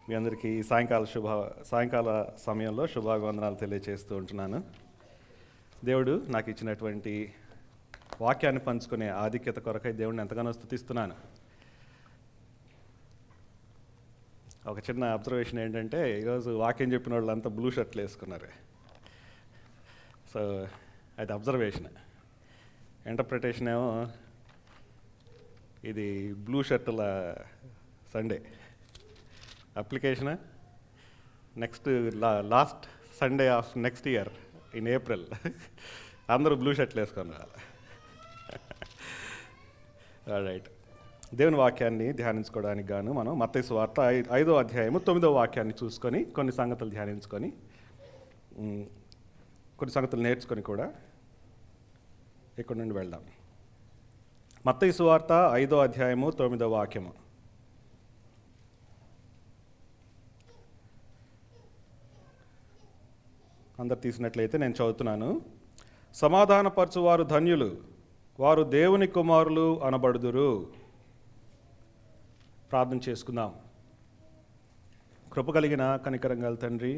మీ అందరికీ సాయంకాల సమయంలో శుభాభివందనాలు తెలియజేస్తూ ఉంటున్నాను. దేవుడు నాకు ఇచ్చినటువంటి వాక్యాన్ని పంచుకునే ఆధిక్యత కొరకై దేవుడిని ఎంతగానో స్తుతిస్తున్నాను. ఒక చిన్న అబ్జర్వేషన్ ఏంటంటే, ఈరోజు వాక్యం చెప్పిన వాళ్ళంతా బ్లూ షర్ట్లు వేసుకున్నారు. సో అది అబ్జర్వేషన్. ఇంటర్ప్రిటేషన్ ఏమో ఇది బ్లూ షర్టుల Sunday. Application next last Sunday of next year in April అందరూ బ్లూ షర్ట్లు వేసుకున్నారు. రైట్. దేవుని వాక్యాన్ని ధ్యానించుకోవడానికి గాను మనం మత్తయి సువార్త 5వ అధ్యాయము 9వ వాక్యాన్ని చూసుకొని కొన్ని సంగతులు ధ్యానించుకొని కొన్ని సంగతులు నేర్చుకొని కూడా ఇక్కడ నుండి వెళ్దాం. మత్తయి సువార్త 5వ అధ్యాయము 9వ వాక్యము. అందరు తీసినట్లయితే నేను చదువుతున్నాను. సమాధానపరచువారు ధన్యులు, వారు దేవుని కుమారులు అనబడుదురు. ప్రార్థన చేసుకుందాం. కృప కలిగిన కనికరం గల తండ్రి,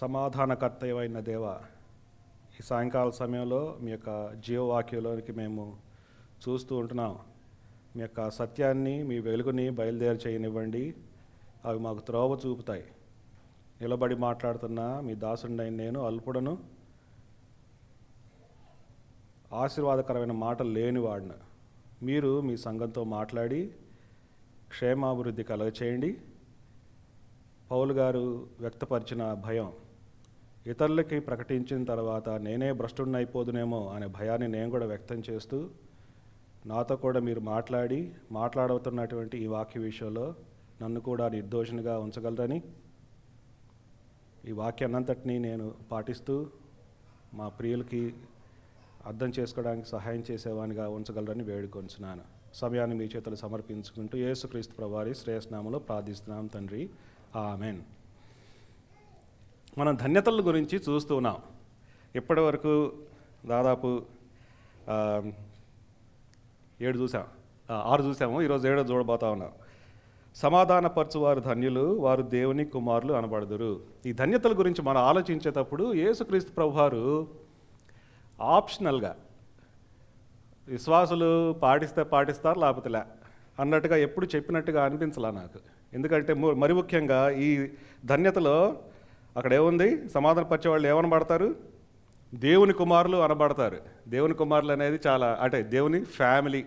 సమాధానకర్తయైన దేవ, ఈ సాయంకాల సమయంలో మీ యొక్క జీవవాక్యంలోనికి మేము చూస్తూ ఉంటున్నాం. మీ యొక్క సత్యాన్ని, మీ వెలుగుని బయలుదేరి చేయనివ్వండి. అవి మాకు త్రోవ చూపుతాయి. నిలబడి మాట్లాడుతున్న మీ దాసుడైన నేను అల్పుడను, ఆశీర్వాదకరమైన మాటలు లేనివాడిన. మీరు మీ సంఘంతో మాట్లాడి క్షేమాభివృద్ధి కలగచేయండి. పౌలు గారు వ్యక్తపరిచిన భయం, ఇతరులకి ప్రకటించిన తర్వాత నేనే భ్రష్టుడినైపోదునేమో అనే భయాన్ని నేను కూడా వ్యక్తం చేస్తూ, నాతో కూడా మీరు మాట్లాడుతున్నటువంటి ఈ వాక్య విషయంలో నన్ను కూడా నిర్దోషినిగా ఉంచగలరని, ఈ వాక్యాన్నంతటినీ నేను పాటిస్తూ మా ప్రియులకి అర్థం చేసుకోవడానికి సహాయం చేసేవానిగా ఉంచగలరని వేడుకొంచున్నాను. సమయాన్ని మీ చేతులు సమర్పించుకుంటూ యేసుక్రీస్తు ప్రభువారి శ్రేయస్నామంలో ప్రార్థిస్తున్నాం తండ్రి, ఆమెన్. మనం ధన్యతల గురించి చూస్తూ ఉన్నాం. ఇప్పటి వరకు దాదాపు 6 చూసాము. ఈరోజు 7 చూడబోతా ఉన్నాం. సమాధానపరచువారు ధన్యులు, వారు దేవుని కుమారులు అనబడుదురు. ఈ ధన్యతల గురించి మనం ఆలోచించేటప్పుడు యేసుక్రీస్తు ప్రభువారు ఆప్షనల్గా విశ్వాసులు పాటిస్తారు లేకపోతే లే అన్నట్టుగా ఎప్పుడు చెప్పినట్టుగా అనిపించలా నాకు. ఎందుకంటే మరి ముఖ్యంగా ఈ ధన్యతలో అక్కడ ఏముంది, సమాధానపరిచే వాళ్ళు ఏమనబడతారు? దేవుని కుమారులు అనబడతారు. దేవుని కుమారులు అనేది చాలా అంటే దేవుని ఫ్యామిలీ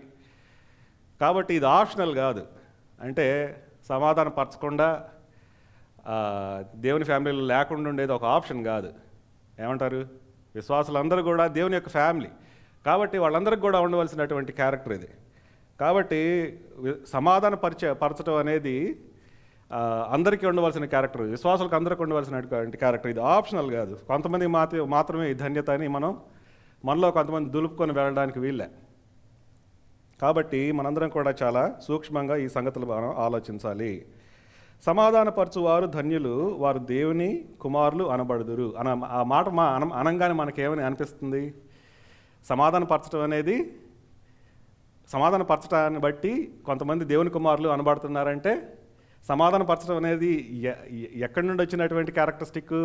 కాబట్టి ఇది ఆప్షనల్ కాదు. అంటే సమాధానం పరచకుండా దేవుని ఫ్యామిలీలో లేకుండా ఉండేది ఒక ఆప్షన్ కాదు. ఏమంటారు? విశ్వాసులందరూ కూడా దేవుని యొక్క ఫ్యామిలీ కాబట్టి వాళ్ళందరికీ కూడా ఉండవలసినటువంటి క్యారెక్టర్ ఇది. కాబట్టి పరచడం అనేది అందరికీ ఉండవలసిన క్యారెక్టర్, విశ్వాసులకు అందరికీ ఉండవలసినటువంటి క్యారెక్టర్. ఇది ఆప్షనల్ కాదు. కొంతమంది మాత్రమే ఈ ధన్యత అని మనలో కొంతమంది దులుపుకొని వెళ్ళడానికి వీళ్ళే. కాబట్టి మనందరం కూడా చాలా సూక్ష్మంగా ఈ సంగతులు మనం ఆలోచించాలి. సమాధానపరచువారు ధన్యులు, వారు దేవుని కుమారులు అనబడుదురు ఆ మాట అనంగానే మనకేమని అనిపిస్తుంది? సమాధానపరచడాన్ని బట్టి కొంతమంది దేవుని కుమారులు అనబడుతున్నారంటే సమాధానపరచడం అనేది ఎక్కడి నుండి వచ్చినటువంటి క్యారెక్టరిస్టిక్?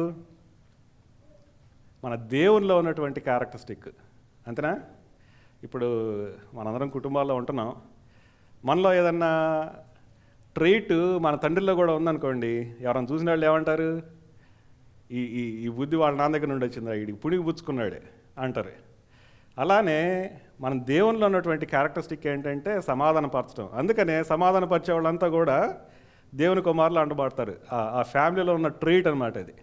మన దేవునిలో ఉన్నటువంటి క్యారెక్టరిస్టిక్. అంతేనా? ఇప్పుడు మనందరం కుటుంబాల్లో ఉంటున్నాం. మనలో ఏదన్నా ట్రైట్ మన తండ్రిలో కూడా ఉందనుకోండి, ఎవరైనా చూసిన వాళ్ళు ఏమంటారు? ఈ బుద్ధి వాళ్ళ నాన్న దగ్గర నుండి వచ్చిందా, వీడికి పుణికి పుచ్చుకున్నాడే అంటారు. అలానే మన దేవునిలో ఉన్నటువంటి క్యారెక్టరిస్టిక్ ఏంటంటే సమాధానపరచడం. అందుకనే సమాధానపరిచే వాళ్ళంతా కూడా దేవుని కుమారులు అంటబడతారు. ఆ ఫ్యామిలీలో ఉన్న ట్రైట్ అనమాట అది.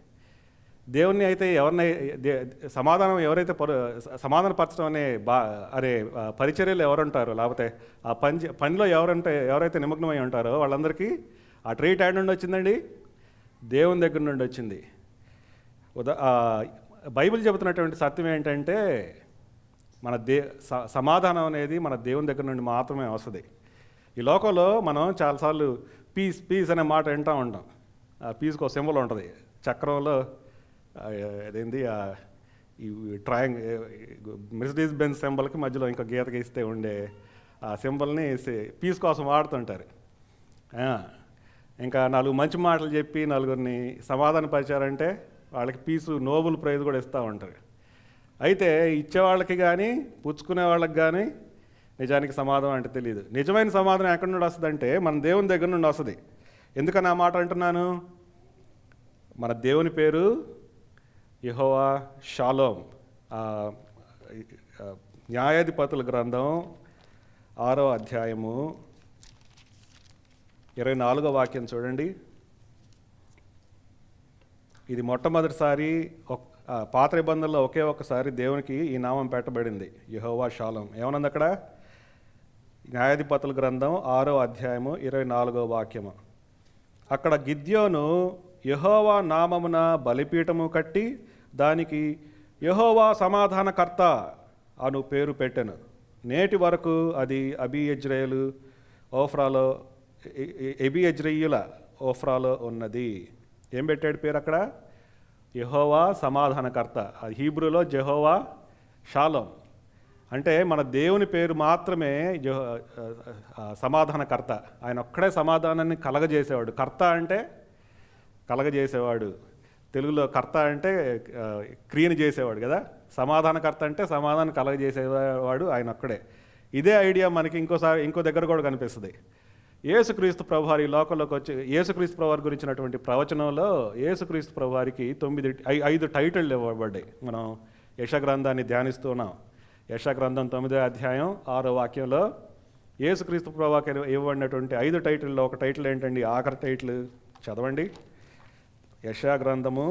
దేవుణ్ణి అయితే సమాధానపరచడం అనే పరిచర్యలు ఎవరుంటారో, లేకపోతే ఆ పనిలో ఎవరైతే నిమగ్నమై ఉంటారో వాళ్ళందరికీ ఆ ట్రైట్ యాడ్ నుండి వచ్చిందండి, దేవుని దగ్గర నుండి వచ్చింది. బైబిల్ చెబుతున్నటువంటి సత్యం ఏంటంటే సమాధానం అనేది మన దేవుని దగ్గర నుండి మాత్రమే వస్తుంది. ఈ లోకంలో మనం చాలాసార్లు పీస్ అనే మాట వింటూ ఉంటాం. ఆ పీస్కి ఒక సింబల్ ఉంటుంది చక్రంలో. అదేంది ఈ మెర్సిడీస్ బెంజ్ సింబల్కి మధ్యలో ఇంకా గీత గీస్తే ఉండే ఆ సింబల్ని పీస్ కోసం వాడుతుంటారు. ఇంకా 4 మంచి మాటలు చెప్పి నలుగురిని సమాధానపరిచారంటే వాళ్ళకి పీసు నోబెల్ ప్రైజ్ కూడా ఇస్తూ ఉంటారు. అయితే ఇచ్చేవాళ్ళకి కానీ పుచ్చుకునే వాళ్ళకి కానీ నిజానికి సమాధానం అంటే తెలియదు. నిజమైన సమాధానం ఎక్కడి నుండి వస్తుందంటే మన దేవుని దగ్గర నుండి వస్తుంది. ఎందుకని ఆ మాట అంటున్నాను? మన దేవుని పేరు యెహోవా షాలోమ్. న్యాయాధిపతుల గ్రంథం 6వ అధ్యాయము 24వ వాక్యం చూడండి. ఇది మొట్టమొదటిసారి పాత నిబంధనలో ఒకే ఒక్కసారి దేవునికి ఈ నామం పెట్టబడింది, యెహోవా షాలోమ్. ఏమన్నది అక్కడ? న్యాయాధిపతుల గ్రంథం 6వ అధ్యాయము 24వ వాక్యము. అక్కడ గిద్యోను యెహోవా నామమున బలిపీఠము కట్టి దానికి యెహోవా సమాధానకర్త అను పేరు పెట్టెను. నేటి వరకు అది ఎబియజ్రీయుల ఓఫ్రాలో ఉన్నది. ఏం పెట్టాడు పేరు అక్కడ? యెహోవా సమాధానకర్త. అది హీబ్రూలో జెహోవా షాలోమ్. అంటే మన దేవుని పేరు మాత్రమే సమాధానకర్త. ఆయన ఒక్కడే సమాధానాన్ని కలగజేసేవాడు. కర్త అంటే కలగజేసేవాడు. తెలుగులో కర్త అంటే క్రియను చేసేవాడు కదా. సమాధానకర్త అంటే సమాధానం కలగజేసేవాడు ఆయన ఒక్కడే. ఇదే ఐడియా మనకి ఇంకో దగ్గర కూడా కనిపిస్తుంది. యేసుక్రీస్తు ప్రభువారి ఈ లోకంలోకి వచ్చి యేసుక్రీస్తు ప్రభువారి గురించినటువంటి ప్రవచనంలో యేసుక్రీస్తు ప్రభువారికి 5 టైటిళ్ళు ఇవ్వబడ్డాయి. మనం యెషయా గ్రంథాన్ని ధ్యానిస్తూ ఉన్నాం. యెషయా గ్రంథం 9వ అధ్యాయం 6వ వాక్యంలో యేసుక్రీస్తు ప్రభువారికి ఇవ్వబడినటువంటి 5 టైటిల్లో ఒక టైటిల్ ఏంటండి? ఆఖరి టైటిల్ చదవండి. యెషయా గ్రంథము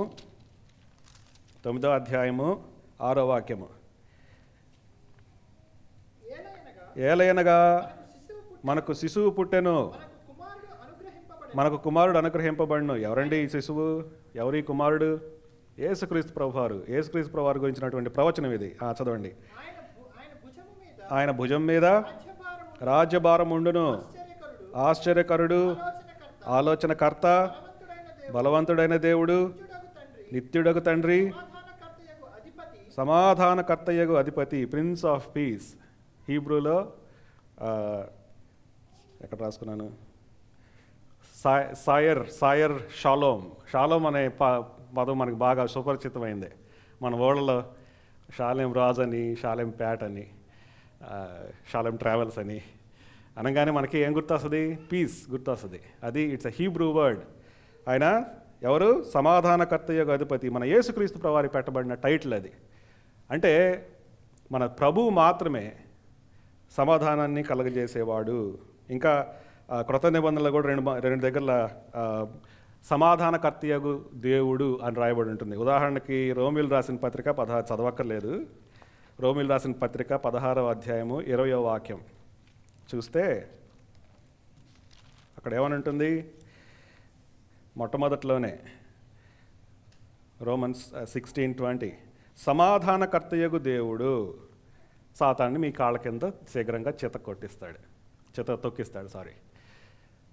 9వ అధ్యాయము 6వ వాక్యము. ఏలయనగా మనకు శిశువు పుట్టెను, మనకు కుమారుడు అనుగ్రహింపబడును. ఎవరండి ఈ శిశువు? ఎవరి కుమారుడు? యేసుక్రీస్తు ప్రభువారు. యేసుక్రీస్తు ప్రభువారు గురించినటువంటి ప్రవచనం ఇది. చదవండి. ఆయన భుజం మీద రాజ్యభారం ఉండును, ఆశ్చర్యకరుడు, ఆలోచనకర్త, బలవంతుడైన దేవుడు, నిత్యుడగు తండ్రి, సమాధానకర్తయగు అధిపతి, ప్రిన్స్ ఆఫ్ పీస్. హీబ్రూలో ఎక్కడ రాసుకున్నాను? Sawyer shalom. షాలోమ్ అనే పదం మనకు బాగా సుపరిచితమైంది. మన ఊళ్ళలో షాలేం రాజ్ అని, షాలేం ప్యాట్ అని, షాలేం ట్రావెల్స్ అని అనగానే మనకి ఏం గుర్తొస్తుంది? పీస్ గుర్తొస్తుంది. అది ఇట్స్ అ హీబ్రూ వర్డ్. ఆయన ఎవరు? సమాధానకర్త యొక్క అధిపతి. మన యేసుక్రీస్తు ప్రభువారికి పెట్టబడిన టైటిల్ అది. అంటే మన ప్రభువు మాత్రమే సమాధానాన్ని కలగజేసేవాడు. ఇంకా క్రొత్త నిబంధనలు కూడా రెండు దగ్గర సమాధానకర్తయగు దేవుడు అని రాయబడి ఉంటుంది. ఉదాహరణకి రోమిలు రాసిన పత్రిక 16 చదవక్కర్లేదు. రోమిలు రాసిన పత్రిక 16వ అధ్యాయము 20వ వాక్యం చూస్తే అక్కడ ఏమని మొట్టమొదట్లోనే రోమన్స్ 16:20 సమాధానకర్తయగు దేవుడు సాతాన్ని మీ కాళ్ళ కింద శీఘ్రంగా తొక్కిస్తాడు.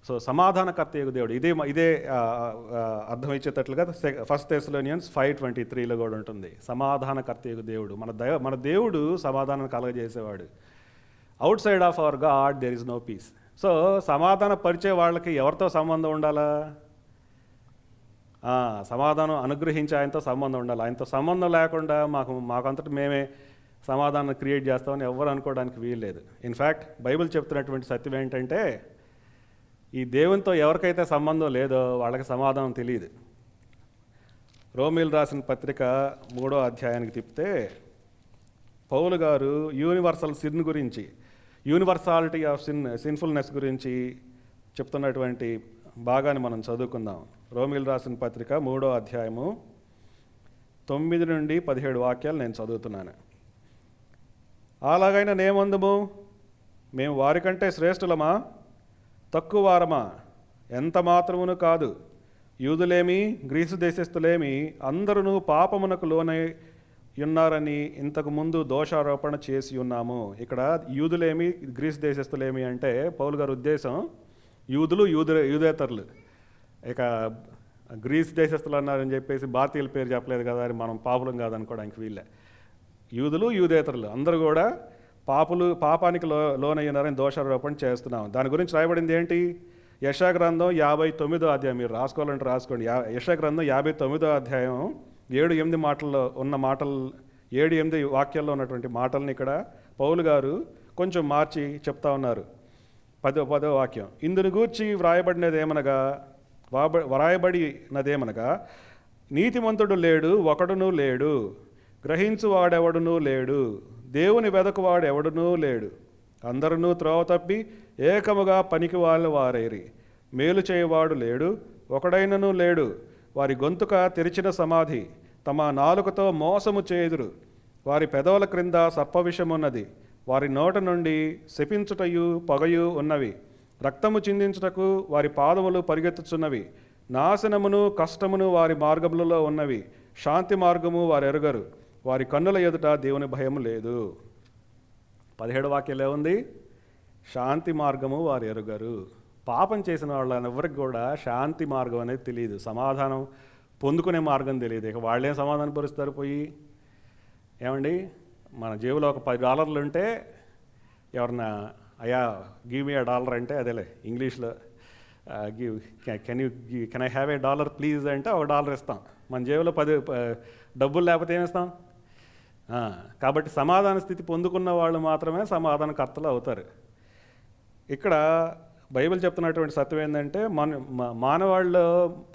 సో సమాధానకర్తయగు దేవుడు. ఇదే అర్థం ఇచ్చేటట్లుగా 1 Thessalonians 5:23లో కూడా ఉంటుంది. సమాధానకర్తయగు దేవుడు. మన దేవుడు సమాధానం కలగజేసేవాడు. Outside of our God there is no peace. So సమాధాన పరిచే వాళ్ళకి ఎవరితో సంబంధం ఉండాలా? సమాధానం అనుగ్రహించి ఆయనతో సంబంధం ఉండాలి. ఆయనతో సంబంధం లేకుండా మాకంతటి మేమే సమాధానం క్రియేట్ చేస్తామని ఎవరు అనుకోవడానికి వీల్లేదు. ఇన్ఫ్యాక్ట్ బైబిల్ చెప్తున్నటువంటి సత్యం ఏంటంటే, ఈ దేవునితో ఎవరికైతే సంబంధం లేదో వాళ్ళకి సమాధానం తెలియదు. రోమీలు రాసిన పత్రిక 3వ అధ్యాయానికి తిప్పితే పౌలు గారు యూనివర్సాలిటీ ఆఫ్ సిన్ఫుల్నెస్ గురించి చెప్తున్నటువంటి భాగాన్ని మనం చదువుకుందాం. రోమీలు రాసిన పత్రిక 3వ అధ్యాయము 9 నుండి 17 వాక్యాలు నేను చదువుతున్నాను. అలాగైనా నేమందుము? మేము వారికంటే శ్రేష్ఠులమా? తక్కువ వారమా? ఎంత మాత్రమును కాదు. యూదులేమి గ్రీసు దేశస్థులేమి అందరూ పాపమునకు లోనై ఉన్నారని ఇంతకు ముందు దోషారోపణ చేసి ఉన్నాము. ఇక్కడ యూదులేమి గ్రీసు దేశస్థులేమి అంటే పౌలు గారి ఉద్దేశం యూదులు యూదేతరులు. ఇక గ్రీస్ దేశస్థులు అన్నారని చెప్పేసి భారతీయుల పేరు చెప్పలేదు కదా అని మనం పాపులం కాదనుకోవడానికి వీళ్ళే. యూదులు యూదేతరులు అందరూ కూడా పాపానికి లోనయ్యున్నారని దోషారోపణ చేస్తున్నాం. దాని గురించి రాయబడింది ఏంటి? యెషయా గ్రంథం 59వ అధ్యాయం, మీరు రాసుకోవాలంటే రాసుకోండి. యెషయా గ్రంథం 59వ అధ్యాయం 7-8 మాటల్లో ఉన్న మాటలు, 7-8 వాక్యాల్లో ఉన్నటువంటి మాటల్ని ఇక్కడ పౌలు గారు కొంచెం మార్చి చెప్తా ఉన్నారు. 10వ వాక్యం, ఇందును గూర్చి వ్రాయబడినదేమనగా నీతిమంతుడు లేడు, ఒకడునూ లేడు, గ్రహించువాడెవడునూ లేడు, దేవుని వెదకువాడెవడునూ లేడు, అందరూ త్రోవ తప్పి ఏకముగా పనికి వారైరి, మేలు చేయవాడు లేడు, ఒకడైనను లేడు, వారి గొంతుక తెరిచిన సమాధి, తమ నాలుకతో మోసము చేయుదురు, వారి పెదవుల క్రింద సర్పవిషమున్నది, వారి నోట నుండి శపించుటయు పొగయు ఉన్నవి, రక్తము చిందించుటకు వారి పాదములు పరిగెత్తుచున్నవి, నాశనమును కష్టమును వారి మార్గములలో ఉన్నవి, శాంతి మార్గము వారు ఎరుగరు, వారి కన్నుల ఎదుట దేవుని భయము లేదు. 17 వాక్యంలో ఉంది, శాంతి మార్గము వారు ఎరుగరు. పాపం చేసిన వాళ్ళని ఎవరికి కూడా శాంతి మార్గం అనేది తెలియదు, సమాధానం పొందుకునే మార్గం తెలియదు. ఇక వాళ్ళేం సమాధానం పరుస్తారు పోయి? ఏమండి, మన జేబులో ఒక $10 ఉంటే ఎవరన్నా అయ్యా గివ్ మీ $1 అంటే, అదేలే ఇంగ్లీష్లో కెన్ ఐ హ్యావ్ $1 ప్లీజ్ అంటే $1 ఇస్తాం. మన జేబులో 10 డబ్బులు లేకపోతే ఏమిస్తాం? కాబట్టి సమాధాన స్థితి పొందుకున్న వాళ్ళు మాత్రమే సమాధానకర్తలు అవుతారు. ఇక్కడ బైబిల్ చెప్తున్నటువంటి సత్యం ఏంటంటే, మానవాళ్ళు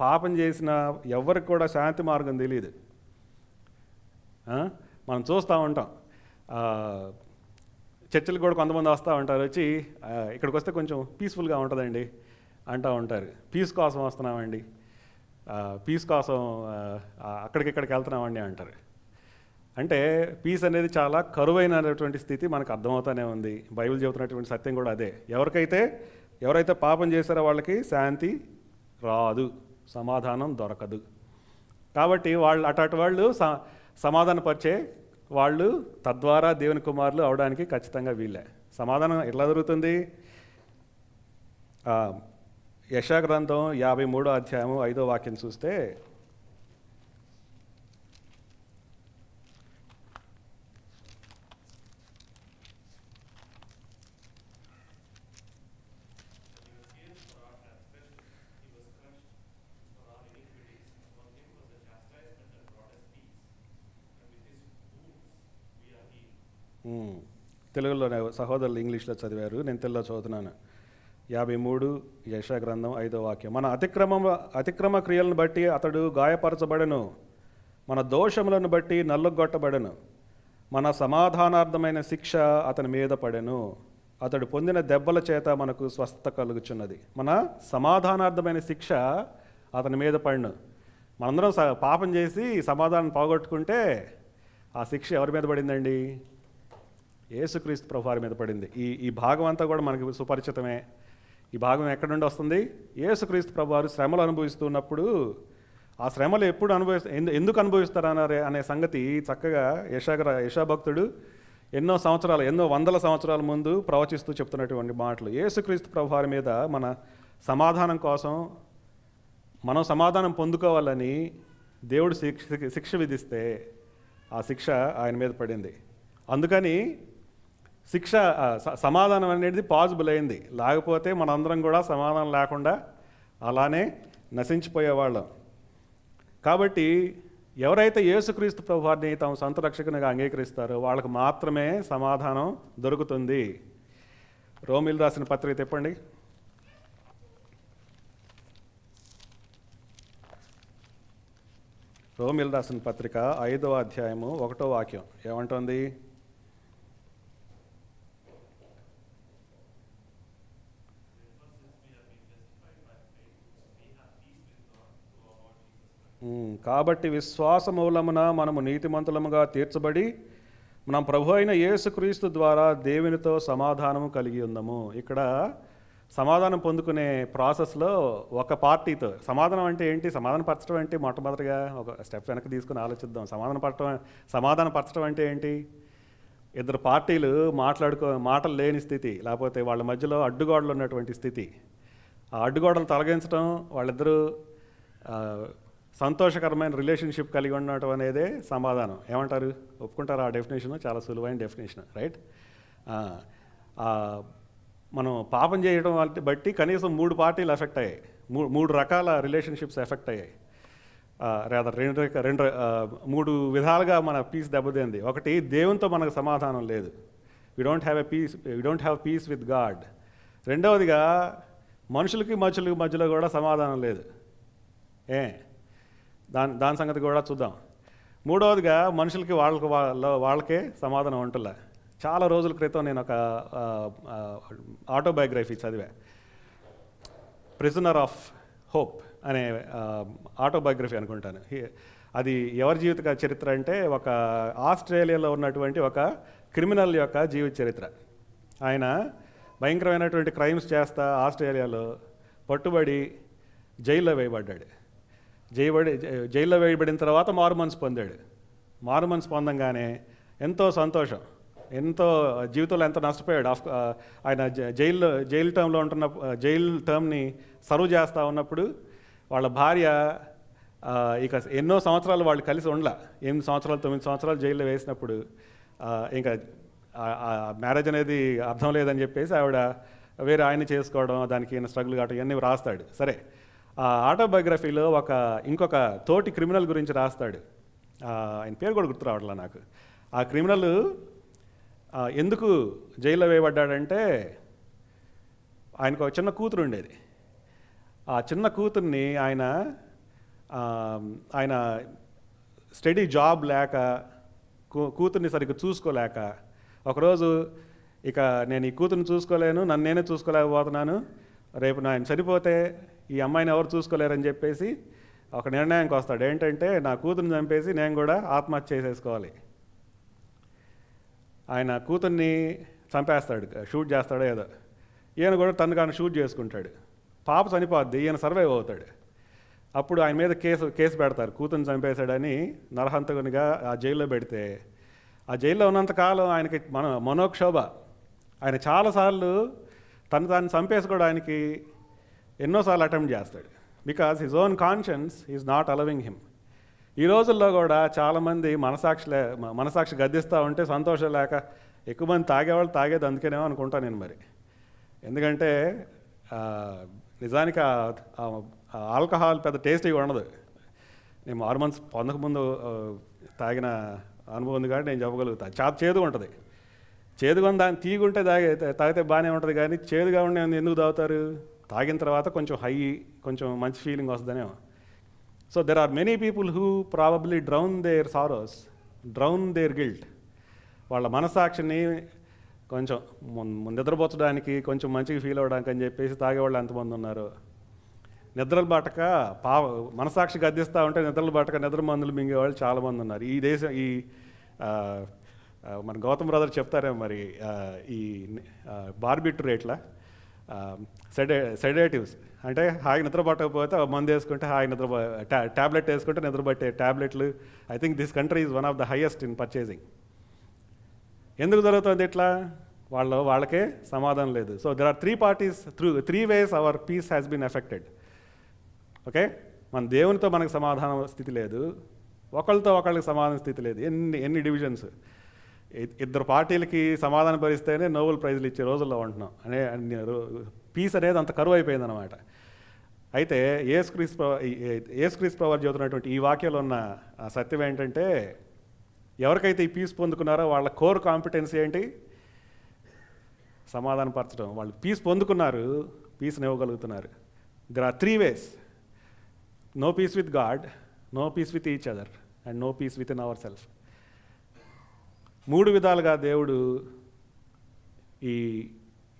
పాపం చేసిన ఎవరికి కూడా శాంతి మార్గం తెలియదు. మనం చూస్తూ ఉంటాం, చర్చిలకు కూడా కొంతమంది వస్తూ ఉంటారు, వచ్చి ఇక్కడికి వస్తే కొంచెం పీస్ఫుల్గా ఉంటుందండి అంటూ ఉంటారు. పీస్ కోసం వస్తున్నామండి, పీస్ కోసం అక్కడికిక్కడికి వెళ్తున్నామండి అంటారు. అంటే పీస్ అనేది చాలా కరువైనటువంటి స్థితి మనకు అర్థమవుతూనే ఉంది. బైబిల్ చెబుతున్నటువంటి సత్యం కూడా అదే. ఎవరైతే పాపం చేశారో వాళ్ళకి శాంతి రాదు, సమాధానం దొరకదు. కాబట్టి అటు వాళ్ళు సమాధానపరిచే వాళ్ళు తద్వారా దేవుని కుమారులు అవడానికి ఖచ్చితంగా వీళ్ళే. సమాధానం ఎట్లా దొరుకుతుంది? యెషయా గ్రంథం 53వ అధ్యాయం 5వ వాక్యం చూస్తే, తెలుగులోనే సహోదరులు ఇంగ్లీష్లో చదివారు, నేను తెలుగులో చదువుతున్నాను. 53 యెషయా గ్రంథం 5వ వాక్యం, మన అతిక్రమ క్రియలను బట్టి అతడు గాయపరచబడెను, మన దోషములను బట్టి నల్లగొట్టబడెను, మన సమాధానార్థమైన శిక్ష అతని మీద పడెను, అతడు పొందిన దెబ్బల చేత మనకు స్వస్థత కలుగుచున్నది. మన సమాధానార్థమైన శిక్ష అతని మీద పడెను. మనందరం పాపం చేసి సమాధానం పోగొట్టుకుంటే ఆ శిక్ష ఎవరి మీద పడిందండి? యేసుక్రీస్తు ప్రభువారి మీద పడింది. ఈ భాగం అంతా కూడా మనకి సుపరిచితమే. ఈ భాగం ఎక్కడి నుండి వస్తుంది? యేసుక్రీస్తు ప్రభువారు శ్రమలు అనుభవిస్తున్నప్పుడు, ఆ శ్రమలు ఎప్పుడు ఎందుకు అనుభవిస్తారన్నారే అనే సంగతి చక్కగా యెషయా భక్తుడు ఎన్నో వందల సంవత్సరాల ముందు ప్రవచిస్తూ చెప్తున్నటువంటి మాటలు. యేసుక్రీస్తు ప్రభువారి మీద మన సమాధానం కోసం, మనం సమాధానం పొందుకోవాలని దేవుడు శిక్ష విధిస్తే ఆ శిక్ష ఆయన మీద పడింది. అందుకని సమాధానం అనేది పాజిబుల్ అయింది. లేకపోతే మనందరం కూడా సమాధానం లేకుండా అలానే నశించిపోయేవాళ్ళం. కాబట్టి ఎవరైతే యేసుక్రీస్తు ప్రభువారిని తమ సొంత రక్షకునిగా అంగీకరిస్తారో వాళ్ళకు మాత్రమే సమాధానం దొరుకుతుంది. రోమీలు రాసిన పత్రిక చెప్పండి. రోమీలు రాసిన పత్రిక 5వ అధ్యాయము 1వ వాక్యం ఏమంటుంది? కాబట్టి విశ్వాస మూలమున మనము నీతిమంతులముగా తీర్చబడి మన ప్రభు అయిన యేసుక్రీస్తు ద్వారా దేవునితో సమాధానము కలిగి ఉందాము. ఇక్కడ సమాధానం పొందుకునే ప్రాసెస్లో ఒక పార్టీతో సమాధానం అంటే ఏంటి? సమాధానపరచడం అంటే మొట్టమొదటిగా ఒక స్టెప్ వెనక్కి తీసుకుని ఆలోచిద్దాం. సమాధానపరచడం అంటే ఏంటి? ఇద్దరు పార్టీలు మాటలు లేని స్థితి, లేకపోతే వాళ్ళ మధ్యలో అడ్డుగోడలు ఉన్నటువంటి స్థితి. ఆ అడ్డుగోడలు తొలగించడం, వాళ్ళిద్దరూ సంతోషకరమైన రిలేషన్షిప్ కలిగి ఉండటం అనేదే సమాధానం. ఏమంటారు? ఒప్పుకుంటారు? ఆ డెఫినేషన్ చాలా సులువైన డెఫినేషన్, రైట్? మనం పాపం చేయడం బట్టి కనీసం 3 పార్టీలు ఎఫెక్ట్ అయ్యాయి. 3 రకాల రిలేషన్షిప్స్ ఎఫెక్ట్ అయ్యాయి. లేదా 3 విధాలుగా మన పీస్ దెబ్బతింది. ఒకటి, దేవునితో మనకు సమాధానం లేదు. We don't have peace with God. రెండవదిగా మనుషులకి మధ్యలో కూడా సమాధానం లేదు. దాని సంగతి కూడా చూద్దాం. మూడవదిగా మనుషులకి వాళ్ళకే సమాధానం ఉంటుందా. చాలా రోజుల క్రితం నేను ఒక ఆటోబయోగ్రఫీ చదివా. ప్రిజనర్ ఆఫ్ హోప్ అనే ఆటోబయోగ్రఫీ అనుకుంటాను. అది ఎవరి జీవిత చరిత్ర అంటే ఒక ఆస్ట్రేలియాలో ఉన్నటువంటి ఒక క్రిమినల్ యొక్క జీవిత చరిత్ర. ఆయన భయంకరమైనటువంటి క్రైమ్స్ చేస్తా ఆస్ట్రేలియాలో పట్టుబడి జైల్లో వేయబడ్డాడు. జైల్లో వేయబడిన తర్వాత మారుమనసు పొందాడు. మారుమనసు పొందంగానే ఎంతో సంతోషం, ఎంతో జీవితంలో ఎంతో నష్టపోయాడు. ఆయన జైలు టర్మ్ని సర్వ్ చేస్తూ ఉన్నప్పుడు వాళ్ళ భార్య ఇక ఎన్నో సంవత్సరాలు వాళ్ళు కలిసి ఉండలా. 8 సంవత్సరాలు 9 సంవత్సరాలు జైల్లో వేసినప్పుడు ఇంకా మ్యారేజ్ అనేది అర్థం లేదని చెప్పేసి ఆవిడ వేరే ఆయన చేసుకోవడం, దానికి ఈయన స్ట్రగుల్ కావడం ఇవన్నీ రాస్తాడు. సరే, ఆ ఆటోబయోగ్రఫీలో ఇంకొక తోటి క్రిమినల్ గురించి రాస్తాడు. ఆయన పేరు కూడా గుర్తు రావట్లా నాకు. ఆ క్రిమినల్ ఎందుకు జైల్లో వేయబడ్డాడంటే ఆయనకు ఒక చిన్న కూతురు ఉండేది. ఆ చిన్న కూతుర్ని ఆయన స్టడీ జాబ్ లేక, కూతుర్ని సరిగ్గా చూసుకోలేక, ఒకరోజు ఇక నేను ఈ కూతుర్ని చూసుకోలేను, నన్ను నేనే చూసుకోలేకపోతున్నాను, రేపు ఆయన చనిపోతే ఈ అమ్మాయిని ఎవరు చూసుకోలేరని చెప్పేసి ఒక నిర్ణయానికి వస్తాడు. ఏంటంటే నా కూతుర్ని చంపేసి నేను కూడా ఆత్మహత్య చేసేసుకోవాలి. ఆయన కూతుర్ని చంపేస్తాడు, షూట్ చేస్తాడో ఏదో. ఈయన కూడా తను కానీ షూట్ చేసుకుంటాడు. పాప చనిపోద్ది, ఈయన సర్వైవ్ అవుతాడు. అప్పుడు ఆయన మీద కేసు పెడతారు. కూతుర్ని చంపేశాడని నరహంతకునిగా ఆ జైల్లో పెడితే, ఆ జైల్లో ఉన్నంతకాలం ఆయనకి మనోక్షోభ. ఆయన చాలాసార్లు తాను చంపేసుకోవడానికి ఎన్నోసార్లు అటెంప్ట్ చేస్తాడు. Because his own conscience is not allowing him. ఈ రోజుల్లో కూడా చాలామంది మనసాక్షి గద్దిస్తూ ఉంటే సంతోషం లేక ఎక్కువ మంది తాగేవాళ్ళు తాగేది అందుకేనేమో అనుకుంటాను నేను. మరి ఎందుకంటే నిజానికి ఆల్కహాల్ పెద్ద టేస్టీ ఉండదు. నేను 6 months పొందకముందు తాగిన అనుభవం ఉంది కాబట్టి నేను చెప్పగలుగుతాను. చాలా చేదుగా ఉంటుంది. చేదుగా ఉంది, దాన్ని తీగుంటే తాగితే బాగానే ఉంటుంది, కానీ చేదుగా ఉండే ఎందుకు తాగుతారు? తాగిన తర్వాత కొంచెం కొంచెం మంచి ఫీలింగ్ వస్తుందనేమో. So there are many people who probably drown their guilt. వాళ్ళ మనసాక్షిని కొంచెం నిద్రపోచ్చడానికి, కొంచెం మంచిగా ఫీల్ అవ్వడానికి అని చెప్పేసి తాగేవాళ్ళు ఎంతమంది ఉన్నారు. నిద్రలు బట్టక మనసాక్షి గద్దిస్తూ ఉంటే నిద్రలు బట్టక నిద్ర మందులు మింగేవాళ్ళు చాలామంది ఉన్నారు ఈ దేశం. మన గౌతమ్ బ్రదర్ చెప్తారే మరి, ఈ బార్బిట్రేట్లా సెడేటివ్స్ అంటే హాయి నిద్ర పట్టకపోతే మందు వేసుకుంటే హాయి ట్యాబ్లెట్ వేసుకుంటే నిద్రపట్టే ట్యాబ్లెట్లు. I think this country is one of the highest in purchasing. ఎందుకు జరుగుతుంది ఇట్లా? వాళ్ళకే సమాధానం లేదు. So there are 3 parties, 3 ways our peace has been affected. Okay, మన దేవునితో మనకు సమాధాన స్థితి లేదు, ఒకళ్ళకి సమాధాన స్థితి లేదు. ఎన్ని డివిజన్స్. 2 పార్టీలకి సమాధానం భరిస్తేనే నోబెల్ ప్రైజులు ఇచ్చే రోజుల్లో ఉంటున్నాం. పీస్ అనేది అంత కరువు అయిపోయిందన్నమాట. అయితే యేసుక్రీస్తు ప్రభువు చెబుతున్నటువంటి ఈ వాక్యంలో ఉన్న సత్యం ఏంటంటే, ఎవరికైతే ఈ పీస్ పొందుకున్నారో వాళ్ళ కోర్ కాంపిటెన్సీ ఏంటి? సమాధానపరచడం. వాళ్ళు పీస్ పొందుకున్నారు, పీస్ని ఇవ్వగలుగుతున్నారు. There are 3 ways. No peace with God, no peace with each other, and no peace within ourself. 3 విధాలుగా దేవుడు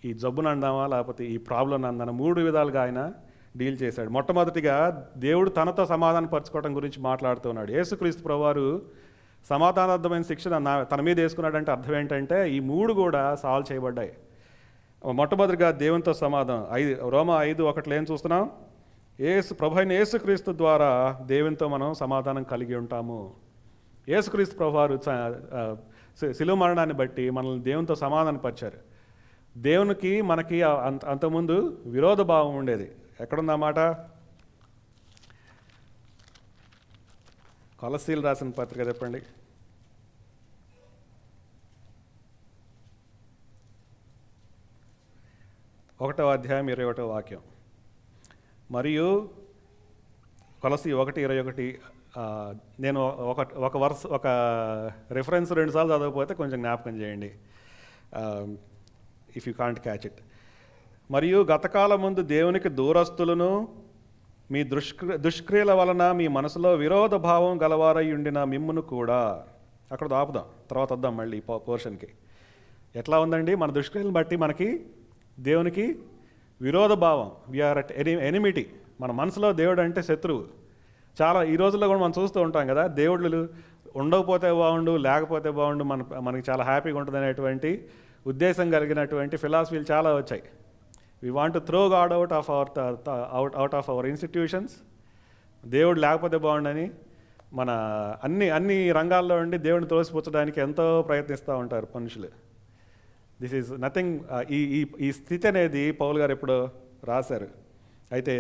ఈ జబ్బును అందామా లేకపోతే ఈ ప్రాబ్లం అందామా 3 విధాలుగా ఆయన డీల్ చేశాడు. మొట్టమొదటిగా దేవుడు తనతో సమాధానం పరచుకోవడం గురించి మాట్లాడుతున్నాడు. యేసుక్రీస్తు ప్రభువారు సమాధానార్థమైన శిక్షణ తన మీద వేసుకున్నాడంటే అర్థం ఏంటంటే ఈ 3 కూడా సాల్వ్ చేయబడ్డాయి. మొట్టమొదటిగా దేవునితో సమాధానం. రోమా 5:1 ఏం చూస్తున్నాం? ప్రభు అయిన యేసుక్రీస్తు ద్వారా దేవునితో మనం సమాధానం కలిగి ఉంటాము. యేసుక్రీస్తు ప్రభువారు శిలువ మరణాన్ని బట్టి మనల్ని దేవునితో సమాధానపరిచారు. దేవునికి మనకి అంతకుముందు విరోధ భావం ఉండేది. ఎక్కడుందన్నమాట? కొలస్సీలు రాసిన పత్రిక చెప్పండి. 1వ అధ్యాయం 21వ వాక్యం. మరియు కొలస్సీ 1:21. నేను ఒక రిఫరెన్స్ 2 సార్లు చదవకపోతే కొంచెం జ్ఞాపకం చేయండి, if you can't catch it. మరియు గతకాలం ముందు దేవునికి దూరస్తులను మీ దుష్క్రియల వలన మీ మనసులో విరోధ భావం గలవారై ఉండిన మిమ్మును కూడా. అక్కడ ఆపుదాం, తర్వాత వద్దాం మళ్ళీ ఈ పోర్షన్కి. ఎట్లా ఉందండి? మన దుష్క్రియలను బట్టి మనకి దేవునికి విరోధ భావం, వీఆర్ అట్ ఎనిమిటీ. మన మనసులో దేవుడు అంటే శత్రువు. చాలా ఈ రోజుల్లో కూడా మనం చూస్తూ ఉంటాం కదా, దేవుళ్ళు ఉండకపోతే బాగుండు, లేకపోతే బాగుండు, మనకి చాలా హ్యాపీగా ఉంటుంది అనేటువంటి ఉద్దేశం కలిగినటువంటి ఫిలాసఫీలు చాలా వచ్చాయి. We want to throw God out of our institutions. దేవుడు లేకపోతే బాగుండని మన అన్ని రంగాల్లో ఉండి దేవుడిని తోసిపుచ్చడానికి ఎంతో ప్రయత్నిస్తూ ఉంటారు మనుషులు. This is nothing. ఈ స్థితి అనేది పౌలు గారు ఎప్పుడో రాశారు. అయితే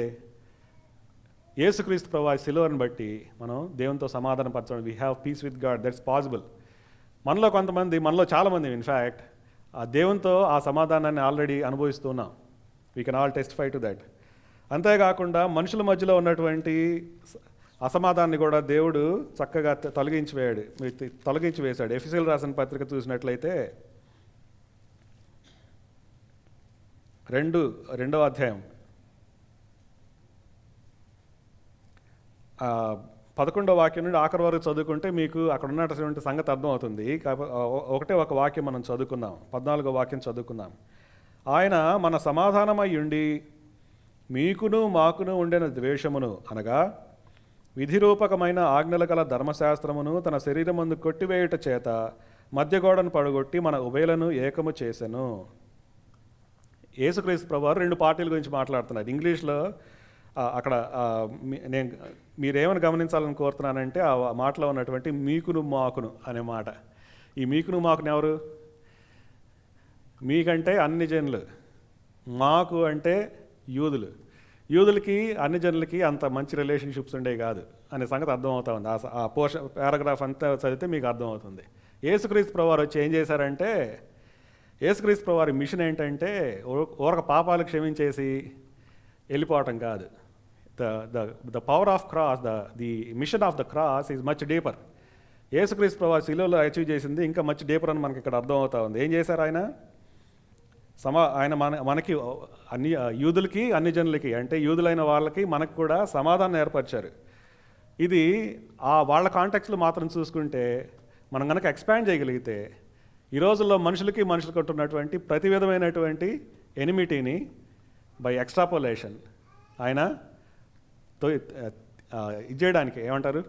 యేసుక్రీస్తు ప్రభువు శిలువను బట్టి మనం దేవునితో సమాధానం పరచడం, we have peace with God, that's possible. మనలో చాలామంది ఇన్ఫ్యాక్ట్ ఆ దేవునితో ఆ సమాధానాన్ని ఆల్రెడీ అనుభవిస్తున్నాం. We can all testify to that. అంతేకాకుండా మనుషుల మధ్యలో ఉన్నటువంటి అసమాధానాన్ని కూడా దేవుడు చక్కగా తొలగించి వేశాడు. ఎఫెసీయులకు రాసిన పత్రిక చూసినట్లయితే 2వ అధ్యాయం 11వ వాక్యం నుండి ఆఖరి వరకు చదువుకుంటే మీకు అక్కడ ఉన్నటువంటి సంగతి అర్థమవుతుంది. కాకపోతే ఒక వాక్యం మనం చదువుకుందాం, 14వ వాక్యం చదువుకుందాం. ఆయన మన సమాధానమై ఉండి మీకును మాకును ఉండిన ద్వేషమును, అనగా విధిరూపకమైన ఆజ్ఞల గల ధర్మశాస్త్రమును తన శరీరమందు కొట్టివేయుట చేత మధ్యగోడను పడగొట్టి మన ఉభయలను ఏకము చేసెను. యేసుక్రీస్తు ప్రభువారు 2 పార్టీల గురించి మాట్లాడుతున్నారు. ఇంగ్లీష్లో అక్కడ మీరేమని గమనించాలని కోరుతున్నానంటే ఆ మాటలో ఉన్నటువంటి మీకును మాకును అనే మాట. ఈ మీకును మాకును ఎవరు? మీకంటే అన్ని జనులు, మాకు అంటే యూదులు. యూదులకి అన్ని జనులకి అంత మంచి రిలేషన్షిప్స్ ఉండేవి కాదు అనే సంగతి అర్థమవుతా ఉంది. ఆ పారాగ్రాఫ్ అంతా చదివితే మీకు అర్థమవుతుంది. యేసుక్రీస్తు ప్రభువారు వచ్చి ఏం చేశారంటే, యేసుక్రీస్తు ప్రభువారి మిషన్ ఏంటంటే ఊరక పాపాలు క్షమించేసి వెళ్ళిపోవటం కాదు. The power of cross, the machine of the cross is much deeper. యేసుక్రీస్తు ప్రభువారు శిలువలో అచీవ్ చేసింది ఇంకా మచ్ డీపర్ అని మనకి ఇక్కడ అర్థమవుతా ఉంది. ఏం చేశారు ఆయన? ఆయన మనకి అన్ని యూదులకి అన్ని జనులకి, అంటే యూదులైన వాళ్ళకి మనకు కూడా సమాధానం ఏర్పరిచారు. ఇది వాళ్ళ కాంటెక్స్లో మాత్రం చూసుకుంటే మనం కనుక ఎక్స్పాండ్ చేయగలిగితే ఈ రోజుల్లో మనుషులకి ఉంటున్నటువంటి ప్రతి విధమైనటువంటి ఎనిమిటీని బై ఎక్స్ట్రాపోలేషన్ ఆయన ఇది చేయడానికి ఏమంటారు,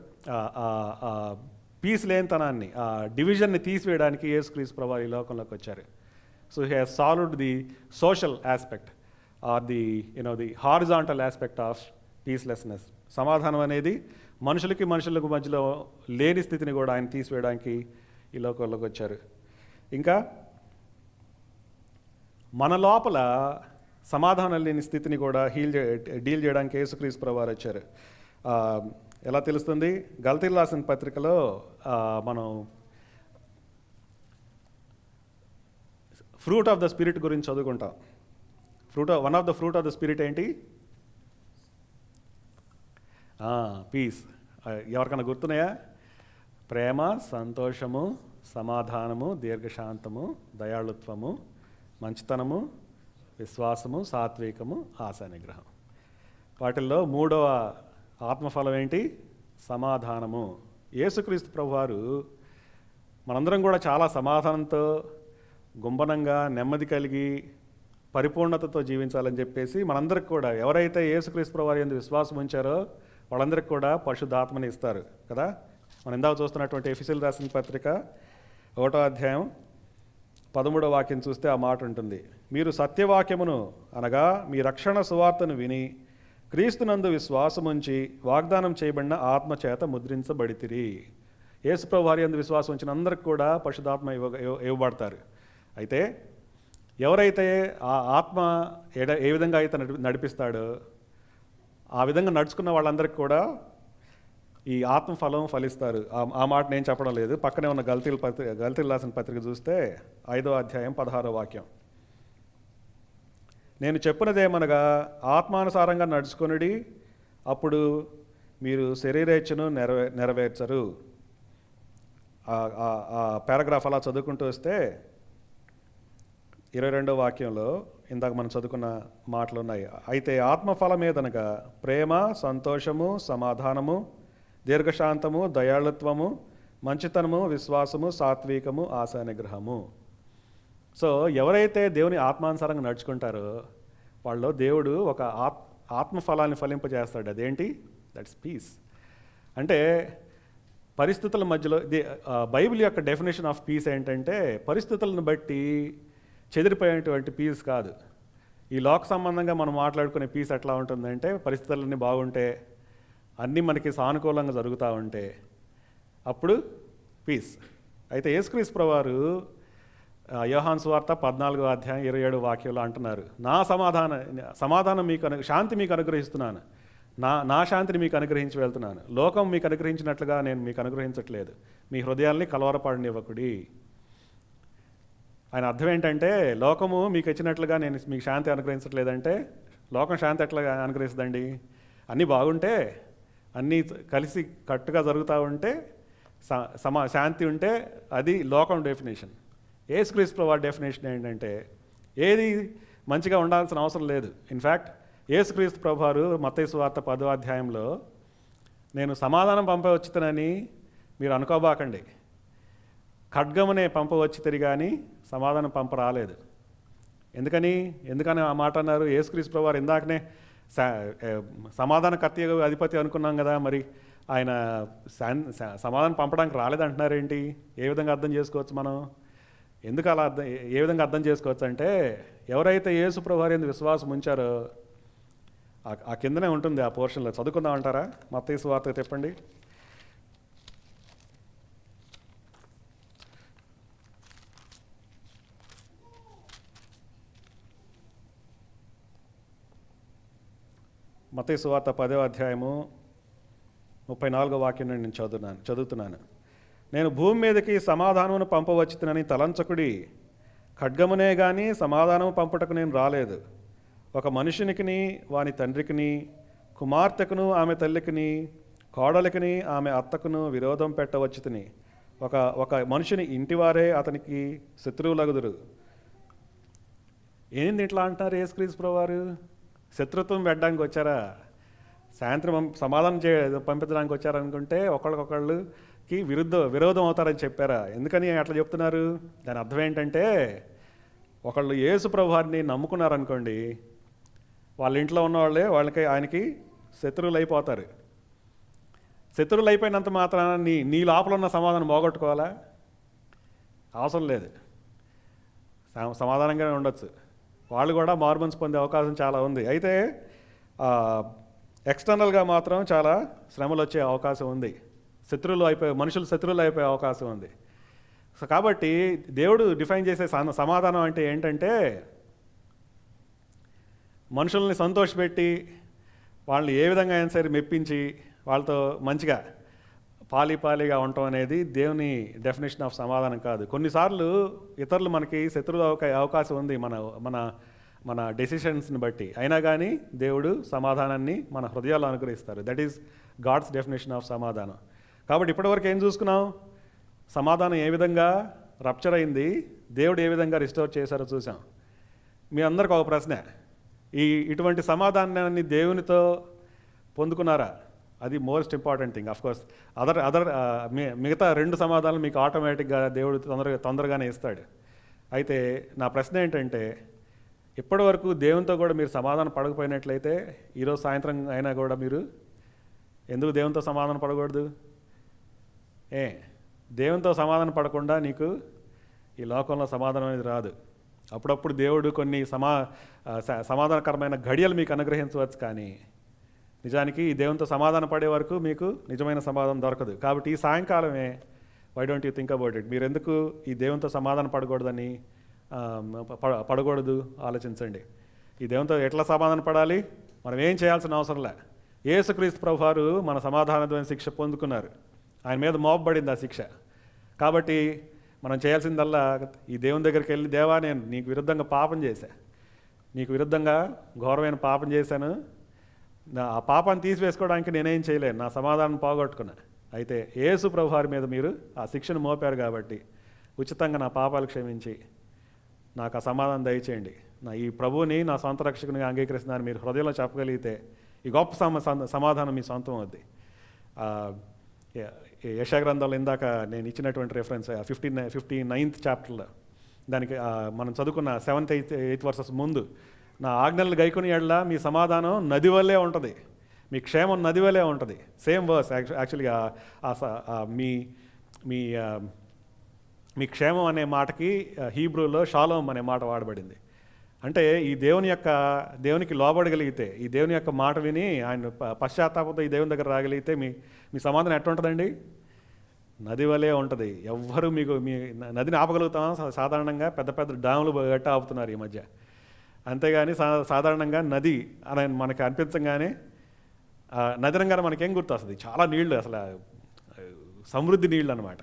పీస్ లేనితనాన్ని, ఆ డివిజన్ని తీసివేయడానికి యేసుక్రీస్తు ప్రభువు ఈ లోకంలోకి వచ్చారు. So he has solved the social aspect or the horizontal aspect of peacelessness. సమాధానం అనేది మనుషులకు మధ్యలో లేని స్థితిని కూడా ఆయన తీసివేయడానికి ఈ లోకంలోకి వచ్చారు. ఇంకా మన లోపల సమాధానం లేని స్థితిని కూడా డీల్ చేయడానికి యేసుక్రీస్తు ప్రభువారు వచ్చారు. ఎలా తెలుస్తుంది? గలతీయులకు రాసిన పత్రికలో మనం ఫ్రూట్ ఆఫ్ ద స్పిరిట్ గురించి చదువుకుంటాం. One of the fruit of the spirit ఏంటి? పీస్. ఎవరికైనా గుర్తున్నాయా? ప్రేమ, సంతోషము, సమాధానము, దీర్ఘశాంతము, దయాళుత్వము, మంచితనము, విశ్వాసము, సాత్వికము, ఆశానిగ్రహం. వాటిల్లో 3వ ఆత్మఫలం ఏంటి? సమాధానము. యేసుక్రీస్తు ప్రభువారు మనందరం కూడా చాలా సమాధానంతో, గుంభనంగా, నెమ్మది కలిగి, పరిపూర్ణతతో జీవించాలని చెప్పేసి మనందరికి కూడా, ఎవరైతే యేసుక్రీస్తు ప్రభువారి యందు విశ్వాసం ఉంచారో వాళ్ళందరికీ కూడా పరిశుద్ధాత్మని ఇస్తారు కదా. మనం ఇందాక చూస్తున్నటువంటి ఎఫెసీయులకు రాసిన పత్రిక 1వ అధ్యాయం 13వ వాక్యం చూస్తే ఆ మాట ఉంటుంది. మీరు సత్యవాక్యమును, అనగా మీ రక్షణ సువార్తను విని క్రీస్తునందు విశ్వాసముంచి వాగ్దానం చేయబడిన ఆత్మ చేత ముద్రించబడితిరి. యేసు ప్రభువారి యందు విశ్వాసం ఉంచిన అందరికి కూడా పరిశుద్ధాత్మ ఇవ్వబడతారు. అయితే ఎవరైతే ఆ ఆత్మ ఏ విధంగా అయితే నడిపిస్తాడో ఆ విధంగా నడుచుకున్న వాళ్ళందరికీ కూడా ఈ ఆత్మఫలం ఫలిస్తారు. ఆ మాట నేను చెప్పడం లేదు, పక్కనే ఉన్న గలతీయులకు రాసిన పత్రిక చూస్తే 5వ అధ్యాయం 16వ వాక్యం. నేను చెప్పినదేమనగా ఆత్మానుసారంగా నడుచుకొనుడి, అప్పుడు మీరు శరీరేచ్ఛను నెరవేర్చరు. ఆ పారాగ్రాఫ్ అలా చదువుకుంటూ వస్తే 22వ వాక్యంలో ఇందాక మనం చదువుకున్న మాటలు ఉన్నాయి. అయితే ఆత్మఫలం ఏదనగా ప్రేమ, సంతోషము, సమాధానము, దీర్ఘశాంతము, దయాళుత్వము, మంచితనము, విశ్వాసము, సాత్వికము, ఆశా నిగ్రహము. సో ఎవరైతే దేవుని ఆత్మానుసారంగా నడుచుకుంటారో వాళ్ళు దేవుడు ఒక ఆత్మఫలాన్ని ఫలింపజేస్తాడు. అదేంటి? That's peace. అంటే పరిస్థితుల మధ్యలో బైబిల్ యొక్క డెఫినేషన్ ఆఫ్ పీస్ ఏంటంటే పరిస్థితులను బట్టి చెదిరిపోయేటువంటి పీస్ కాదు. ఈ లోక సంబంధంగా మనం మాట్లాడుకునే పీస్ ఎట్లా ఉంటుందంటే పరిస్థితులన్నీ బాగుంటే, అన్నీ మనకి సానుకూలంగా జరుగుతూ ఉంటే అప్పుడు పీస్. అయితే యేసుక్రీస్తు ప్రభువారు యోహాను సువార్త 14వ అధ్యాయం 27వ వాక్యంలో అంటున్నారు, నా సమాధానం మీకు శాంతి మీకు అనుగ్రహిస్తున్నాను, నా శాంతిని మీకు అనుగ్రహించి వెళ్తున్నాను. లోకం మీకు అనుగ్రహించినట్లుగా నేను మీకు అనుగ్రహించట్లేదు. మీ హృదయాల్ని కలవరపడనివ్వకుడి. ఆయన అర్థం ఏంటంటే లోకము మీకు ఇచ్చినట్లుగా నేను మీకు శాంతి అనుగ్రహించట్లేదంటే లోకం శాంతి ఎట్లా అనుగ్రహిస్తుందండి? అన్నీ బాగుంటే, అన్నీ కలిసి కట్టుగా జరుగుతూ ఉంటే శాంతి ఉంటే అది లోకం డెఫినేషన్. యేసుక్రీస్తు ప్రభువు డెఫినేషన్ ఏంటంటే ఏది మంచిగా ఉండాల్సిన అవసరం లేదు. ఇన్ఫ్యాక్ట్ యేసుక్రీస్తు ప్రభువారు మత్తయి సువార్త 10వ అధ్యాయంలో నేను సమాధానం పంపవచ్చునని మీరు అనుకోబాకండి, ఖడ్గమునే పంపవచ్చుతరి కానీ సమాధానం పంపరాలేదు. ఎందుకని ఆ మాట అన్నారు? యేసుక్రీస్తు ప్రభువారు ఇందాకనే సమాధాన కర్త అధిపతి అనుకున్నాం కదా, మరి ఆయన సమాధానం పంపడానికి రాలేదంటున్నారేంటి? ఏ విధంగా అర్థం చేసుకోవచ్చు మనం? ఎందుకు అలా ఏ విధంగా అర్థం చేసుకోవచ్చు అంటే ఎవరైతే యేసు ప్రభువారి యందు విశ్వాసం ఉంచారో ఆ కిందనే ఉంటుంది, ఆ పోర్షన్లో చదువుకుందామంటారా? మత్తయి సువార్త చెప్పండి. మత్తయి సువార్త 10వ అధ్యాయము 34వ వాక్యం నుండి నేను చదువుతున్నాను. నేను భూమి మీదకి సమాధానమును పంపవచ్చునని తలంచకుడి, ఖడ్గమునే గాని సమాధానము పంపుటకు నేను రాలేదు. ఒక మనుషునికిని వాని తండ్రికిని, కుమార్తెకును ఆమె తల్లికిని, కోడలికిని ఆమె అత్తకును విరోధం పెట్టవచ్చుని. ఒక మనుషుని ఇంటివారే అతనికి శత్రువులగుదురు. ఏంది ఇట్లా అంటున్నారు యేసుక్రీస్తు ప్రభువారు? శత్రుత్వం పెట్టడానికి వచ్చారా? సాయంత్రం సమాధానం పంపించడానికి వచ్చారనుకుంటే ఒకళ్ళకొకళ్ళకి విరోధం అవుతారని చెప్పారా? ఎందుకని అట్లా చెప్తున్నారు? దాని అర్థం ఏంటంటే ఒకళ్ళు యేసు ప్రభువారిని నమ్ముకున్నారనుకోండి, వాళ్ళ ఇంట్లో ఉన్నవాళ్ళే ఆయనకి శత్రువులు అయిపోతారు. శత్రువులు అయిపోయినంత మాత్రాన నీ లోపల ఉన్న సమాధానం పోగొట్టుకోవాలా? అవసరం లేదు, సమాధానంగానే ఉండొచ్చు. వాళ్ళు కూడా మారుమనసు పొందే అవకాశం చాలా ఉంది. అయితే ఎక్స్టర్నల్గా మాత్రం చాలా శ్రమలు వచ్చే అవకాశం ఉంది. మనుషులు శత్రువులు అయిపోయే అవకాశం ఉంది. సో కాబట్టి దేవుడు డిఫైన్ చేసే సమాధానం అంటే ఏంటంటే మనుషుల్ని సంతోషపెట్టి వాళ్ళని ఏ విధంగా అయినా సరే మెప్పించి వాళ్ళతో మంచిగా పాలిగా ఉండటం అనేది దేవుని డెఫినేషన్ ఆఫ్ సమాధానం కాదు. కొన్నిసార్లు ఇతరులు మనకి శత్రువులు అవకాశం ఉంది మన డెసిషన్స్ని బట్టి. అయినా కానీ దేవుడు సమాధానాన్ని మన హృదయాల్లో అనుగ్రహిస్తారు. That is God's definition of సమాధానం. కాబట్టి ఇప్పటివరకు ఏం చూసుకున్నాం? సమాధానం ఏ విధంగా రప్చర్ అయింది, దేవుడు ఏ విధంగా రిస్టోర్ చేశారో చూసాం. మీ అందరికి ఒక ప్రశ్న, ఇటువంటి సమాధానాన్ని దేవునితో పొందుకున్నారా? అది మోస్ట్ ఇంపార్టెంట్ థింగ్. అఫ్కోర్స్ మిగతా 2 సమాధానాలు మీకు ఆటోమేటిక్గా దేవుడు తొందరగానే ఇస్తాడు. అయితే నా ప్రశ్న ఏంటంటే ఇప్పటి వరకు దేవునితో కూడా మీరు సమాధానం పడకపోయినట్లయితే ఈరోజు సాయంత్రం అయినా కూడా మీరు ఎందుకు దేవునితో సమాధానం పడకూడదు? దేవునితో సమాధానం పడకుండా నీకు ఈ లోకంలో సమాధానం అనేది రాదు. అప్పుడప్పుడు దేవుడు కొన్ని సమాధానకరమైన ఘడియలు మీకు అనుగ్రహించవచ్చు, కానీ నిజానికి ఈ దేవునితో సమాధానం పడే వరకు మీకు నిజమైన సమాధానం దొరకదు. కాబట్టి ఈ సాయంకాలమే why don't you think about it? మీరు ఎందుకు ఈ దేవునితో సమాధానం పడకూడదు ఆలోచించండి. ఈ దేవునితో ఎట్లా సమాధాన పడాలి? మనం ఏం చేయాల్సిన అవసరం లే. యేసుక్రీస్తు ప్రభువారు మన సమాధానమైన శిక్ష పొందుకున్నారు, ఆయన మీద మోపబడింది ఆ శిక్ష. కాబట్టి మనం చేయాల్సిందల్లా ఈ దేవుని దగ్గరికి వెళ్ళి, దేవా నేను నీకు విరుద్ధంగా పాపం చేశా, నీకు విరుద్ధంగా ఘోరమైన పాపం చేశాను, ఆ పాపాన్ని తీసివేసుకోవడానికి నేనేం చేయలేను, నా సమాధానం పోగొట్టుకున్నా. అయితే యేసు ప్రభువారి మీద మీరు ఆ శిక్షను మోపారు కాబట్టి ఉచితంగా నా పాపాలు క్షమించి నాకు ఆ సమాధానం దయచేయండి, నా ఈ ప్రభువుని నా సొంత రక్షకునిగా అంగీకరిస్తున్నాను మీరు హృదయంలో చెప్పగలిగితే ఈ గొప్ప సమాధానం మీ సొంతం అవుద్ది. యెషయా గ్రంథంలో ఇందాక నేను ఇచ్చినటువంటి రెఫరెన్స్ 59th చాప్టర్లో దానికి మనం చదువుకున్న 7th 8th వర్సెస్ ముందు, నా ఆజ్ఞలు గైకొని ఎడల మీ సమాధానం నది వల్లే ఉంటుంది, మీ క్షేమం నది వల్లే ఉంటుంది. సేమ్ వర్స్ యాక్చువల్గా మీ మీ మీ క్షేమం అనే మాటకి హీబ్రూలో షాలోమ్ అనే మాట వాడబడింది. అంటే ఈ దేవునికి లోబడగలిగితే, ఈ దేవుని యొక్క మాట విని ఆయన పశ్చాత్తాపంతో ఈ దేవుని దగ్గర రాగలిగితే మీ సమాధానం ఎట్లా ఉంటుందండి? నది వలే ఉంటుంది. ఎవ్వరూ మీ నదిని ఆపగలుగుతాం? సాధారణంగా పెద్ద పెద్ద డ్యాములు గట్ట ఆపుతున్నారు ఈ మధ్య. అంతేగాని సాధారణంగా నది అని మనకి అనిపించగానే నదినంగానే మనకేం గుర్తొస్తుంది? చాలా నీళ్లు, అసలు సమృద్ధి నీళ్ళు అనమాట.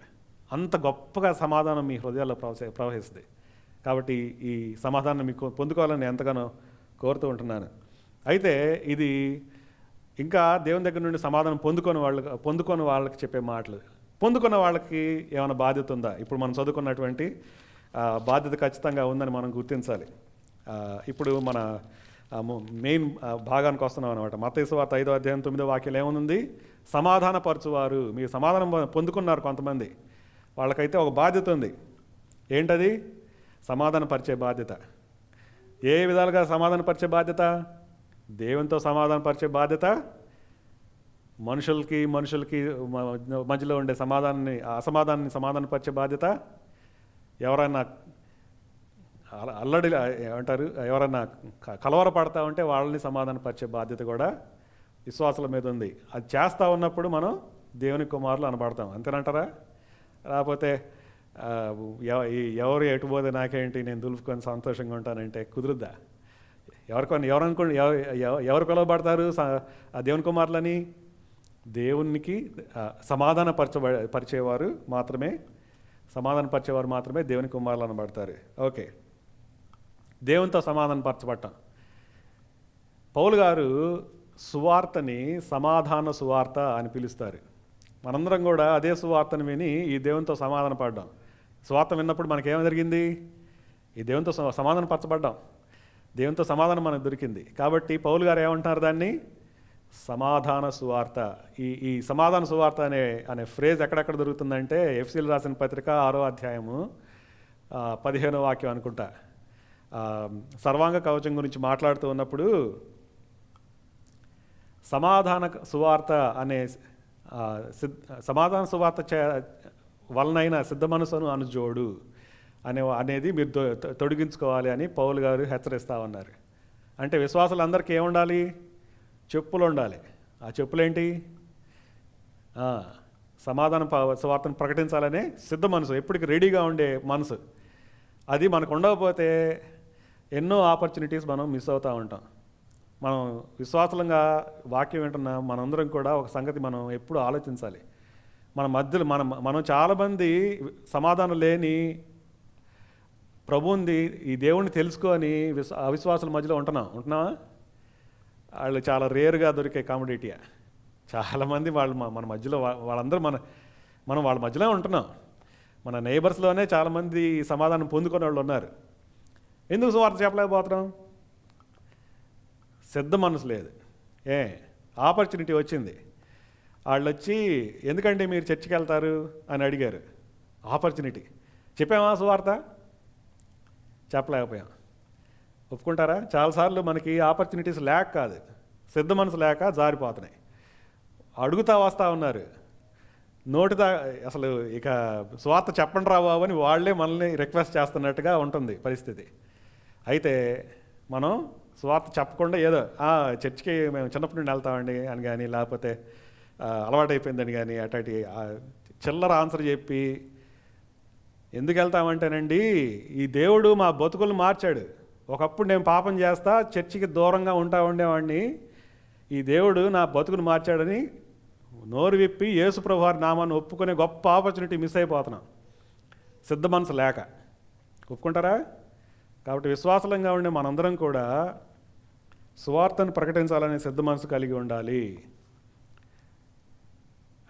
అంత గొప్పగా సమాధానం మీ హృదయాల్లో ప్రవహిస్తుంది. కాబట్టి ఈ సమాధానం మీకు పొందుకోవాలని ఎంతగానో కోరుతూ ఉంటున్నాను. అయితే ఇది ఇంకా దేవుని దగ్గర నుండి సమాధానం పొందుకొని వాళ్ళకి చెప్పే మాటలు. పొందుకున్న వాళ్ళకి ఏమైనా బాధ్యత ఉందా? ఇప్పుడు మనం చదువుకున్నటువంటి బాధ్యత ఖచ్చితంగా ఉందని మనం గుర్తించాలి. ఇప్పుడు మన మెయిన్ భాగానికి వస్తున్నాం అనమాట. మత్తయి సువార్త 5వ అధ్యాయం 9వ వాక్యం ఏముంది? సమాధానపరచువారు. మీరు సమాధానం పొందుకున్నారు కొంతమంది, వాళ్ళకైతే ఒక బాధ్యత ఉంది. ఏంటది? సమాధానపరిచే బాధ్యత. ఏ విధాలుగా సమాధానపరిచే బాధ్యత? దేవునితో సమాధానపరిచే బాధ్యత, మనుషులకి మధ్యలో ఉండే అసమాధానాన్ని సమాధానపరిచే బాధ్యత, ఎవరైనా అల్లడి ఏమంటారు, ఎవరైనా కలవరపడతా ఉంటే వాళ్ళని సమాధానపరిచే బాధ్యత కూడా విశ్వాసుల మీద ఉంది. అది చేస్తూ ఉన్నప్పుడు మనం దేవుని కుమారులు అనబడతాం. అంతేనంటారా? లేకపోతే ఎవరు ఎటు పోతే నాకేంటి, నేను దులుపుకొని సంతోషంగా ఉంటానంటే కుదురుద్దా? ఎవరు పిలువబడతారు ఆ దేవుని కుమారులని? దేవునికి పరిచేవారు మాత్రమే దేవుని కుమారులు అనబడతారు. ఓకే, దేవునితో సమాధానపరచబడటం. పౌలు గారు సువార్తని సమాధాన సువార్త అని పిలుస్తారు. మనందరం కూడా అదే సువార్తను విని ఈ దేవునితో సమాధాన పడ్డాం. సువార్త విన్నప్పుడు మనకేం జరిగింది? ఈ దేవునితో సమాధానపరచబడ్డాం, దేవునితో సమాధానం మనకు దొరికింది. కాబట్టి పౌలు గారు ఏమంటున్నారు? దాన్ని సమాధాన సువార్త. ఈ సమాధాన సువార్త అనే ఫ్రేజ్ ఎక్కడెక్కడ దొరుకుతుందంటే ఎఫ్సీలు రాసిన పత్రిక 6వ అధ్యాయము 15వ వాక్యం అనుకుంటా. సర్వాంగ కవచం గురించి మాట్లాడుతూ ఉన్నప్పుడు సమాధాన సువార్త వలనైన సిద్ధ మనసును అనుజోడు అనేది మీరు తొడిగించుకోవాలి అని పౌలు గారు హెచ్చరిస్తూ ఉన్నారు. అంటే విశ్వాసులందరికీ ఏముండాలి? చెప్పులు ఉండాలి. ఆ చెప్పులేంటి? సమాధాన సువార్తను ప్రకటించాలనే సిద్ధ మనసు, ఎప్పటికీ రెడీగా ఉండే మనసు. అది మనకు ఉండకపోతే ఎన్నో ఆపర్చునిటీస్ మనం మిస్ అవుతూ ఉంటాం. మనం విశ్వాసంగా వాక్యం వింటున్న మనందరం కూడా ఒక సంగతి మనం ఎప్పుడు ఆలోచించాలి. మన మధ్యలో మనం చాలామంది సమాధానం లేని ప్రభువుంది, ఈ దేవుణ్ణి తెలుసుకొని అవిశ్వాసుల మధ్యలో ఉంటున్నావా? వాళ్ళు చాలా రేర్గా దొరికే కామోడిటీయా. చాలామంది మన మధ్యలో వాళ్ళందరూ మనం వాళ్ళ మధ్యలో ఉంటున్నాం. మన నైబర్స్లోనే చాలామంది సమాధానం పొందుకునే వాళ్ళు ఉన్నారు. ఎందుకు సువార్త చెప్పలేకపోతున్నాం? సిద్ధ మనసు లేదు. ఆపర్చునిటీ వచ్చింది, వాళ్ళు వచ్చి ఎందుకంటే మీరు చర్చికి వెళ్తారు అని అడిగారు. ఆపర్చునిటీ చెప్పామా? సువార్త చెప్పలేకపోయాం. ఒప్పుకుంటారా? చాలాసార్లు మనకి ఆపర్చునిటీస్ లేక కాదు, సిద్ధ మనసు లేక జారిపోతున్నాయి. అడుగుతా వస్తూ ఉన్నారు, నోటిదా అసలు ఇక సువార్త చెప్పండి రా బాబు అని వాళ్ళే మనల్ని రిక్వెస్ట్ చేస్తున్నట్టుగా ఉంటుంది పరిస్థితి. అయితే మనం సువార్త చెప్పకుండా ఏదో చర్చికి మేము చిన్నప్పటి నుండి వెళ్తామండి అని కానీ, లేకపోతే అలవాటైపోయిందని కానీ అట్లాంటి చిల్లర ఆన్సర్ చెప్పి ఎందుకు వెళ్తామంటేనండి, ఈ దేవుడు మా బతుకులు మార్చాడు. ఒకప్పుడు నేను పాపం చేస్తా చర్చికి దూరంగా ఉండేవాడిని, ఈ దేవుడు నా బతుకును మార్చాడని నోరు విప్పి యేసుప్రభు వారి నామాన్ని ఒప్పుకునే గొప్ప ఆపర్చునిటీ మిస్ అయిపోతున్నాం సిద్ధ మనసు లేక. ఒప్పుకుంటారా? కాబట్టి విశ్వాసంగా ఉండే మనందరం కూడా సువార్తను ప్రకటించాలనే సిద్ధ మనసు కలిగి ఉండాలి.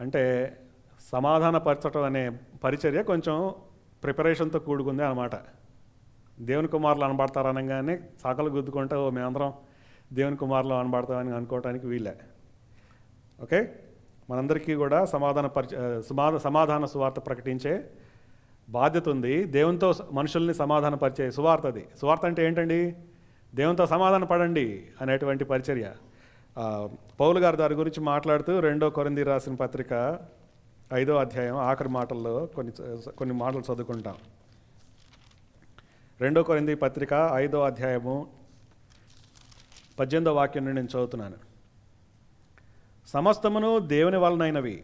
అంటే సమాధానపరచడం అనే పరిచర్య కొంచెం ప్రిపరేషన్తో కూడుకుంది అన్నమాట. దేవుని కుమారులు అనబడతారు అనగానే సాకలు గుద్దుకుంటే మేమందరం దేవుని కుమారులు అనబడతామని అనుకోవటానికి వీలే. ఓకే, మనందరికీ కూడా సమాధాన సువార్త ప్రకటించే బాధ్యత ఉంది. దేవునితో మనుషుల్ని సమాధానపరిచే సువార్త అది. సువార్త అంటే ఏంటండి? దేవునితో సమాధాన పడండి అనేటువంటి పరిచర్య. పౌలు గారు దాని గురించి మాట్లాడుతూ 2 కొరింథీ రాసిన పత్రిక 5వ అధ్యాయం ఆఖరి మాటల్లో కొన్ని మాటలు చదువుకుంటాం. 2 కొరింథీ పత్రిక 5వ అధ్యాయము 18వ వాక్యం నుండి నేను చదువుతున్నాను. సమస్తమును దేవుని వలనైనవి,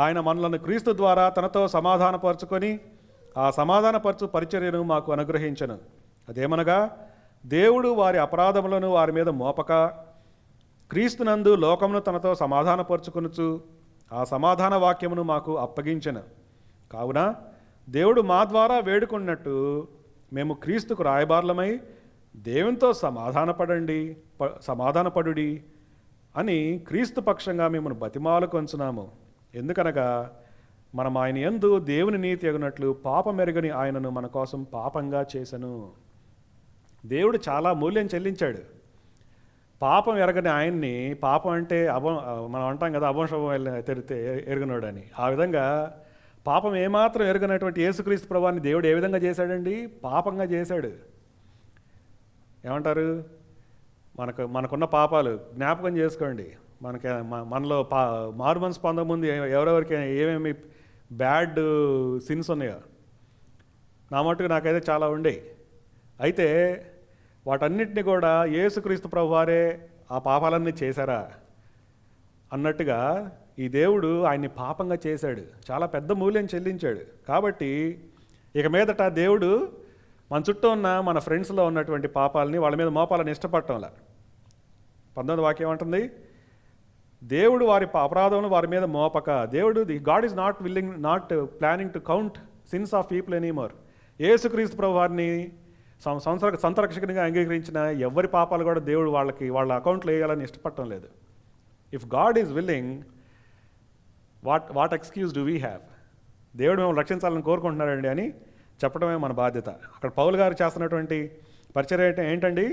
ఆయన మనలను క్రీస్తు ద్వారా తనతో సమాధానపరుచుకొని ఆ సమాధానపరచు పరిచర్యను మాకు అనుగ్రహించను. అదేమనగా, దేవుడు వారి అపరాధములను వారి మీద మోపక క్రీస్తునందు లోకమును తనతో సమాధానపరుచుకొనుచు ఆ సమాధాన వాక్యమును మాకు అప్పగించెను. కావున దేవుడు మా ద్వారా వేడుకున్నట్టు మేము క్రీస్తుకు రాయబారులమై దేవునితో సమాధానపడుడి అని క్రీస్తు పక్షంగా మిమ్మల్ని బతిమాలుకొంచున్నాము. ఎందుకనగా మనం ఆయన యందు దేవుని నీతి అగునట్లు పాపమెరుగని ఆయనను మన కోసం పాపంగా చేసెను. దేవుడు చాలా మూల్యం చెల్లించాడు. పాపం ఎరగని ఆయన్ని, పాపం అంటే మనం అంటాం కదా, అభంశవం తెరితే ఎరుగనోడు అని. ఆ విధంగా పాపం ఏమాత్రం ఎరుగనటువంటి యేసుక్రీస్తు ప్రభువాన్ని దేవుడు ఏ విధంగా చేశాడండి? పాపంగా చేశాడు. ఏమంటారు? మనకున్న పాపాలు జ్ఞాపకం చేసుకోండి. మనలో మారు మనసు పొందముందు ఎవరెవరికి ఏమేమి బ్యాడ్ సిన్స్ ఉన్నాయో నా మట్టుకు నాకైతే చాలా ఉండేవి. అయితే వాటన్నిటిని కూడా యేసుక్రీస్తు ప్రభువారే ఆ పాపాలన్నీ చేశారా అన్నట్టుగా ఈ దేవుడు ఆయన్ని పాపంగా చేశాడు. చాలా పెద్ద మూల్యం చెల్లించాడు. కాబట్టి ఇక మీదట దేవుడు మన చుట్టూ ఉన్న మన ఫ్రెండ్స్లో ఉన్నటువంటి పాపాలని వాళ్ళ మీద మోపాలని ఇష్టపడటంలా. 19వ వాక్యం ఏమంటుంది? దేవుడు వారి అపరాధములను వారి మీద మోపక, దేవుడు God is not planning to count since of people anymore. యేసుక్రీస్తు ప్రభు వారిని సంతరక్షకునిగా అంగీకరించిన ఎవరి పాపాలు కూడా దేవుడు వాళ్ళ అకౌంట్లో వేయాలని ఇష్టపడటం లేదు. If God is willing, what excuse do we have? దేవుడు మేము రక్షించాలని కోరుకుంటున్నాడండి అని చెప్పడమే మన బాధ్యత. అక్కడ పౌలు గారు చేస్తున్నటువంటి పరిచర్య ఏంటండి?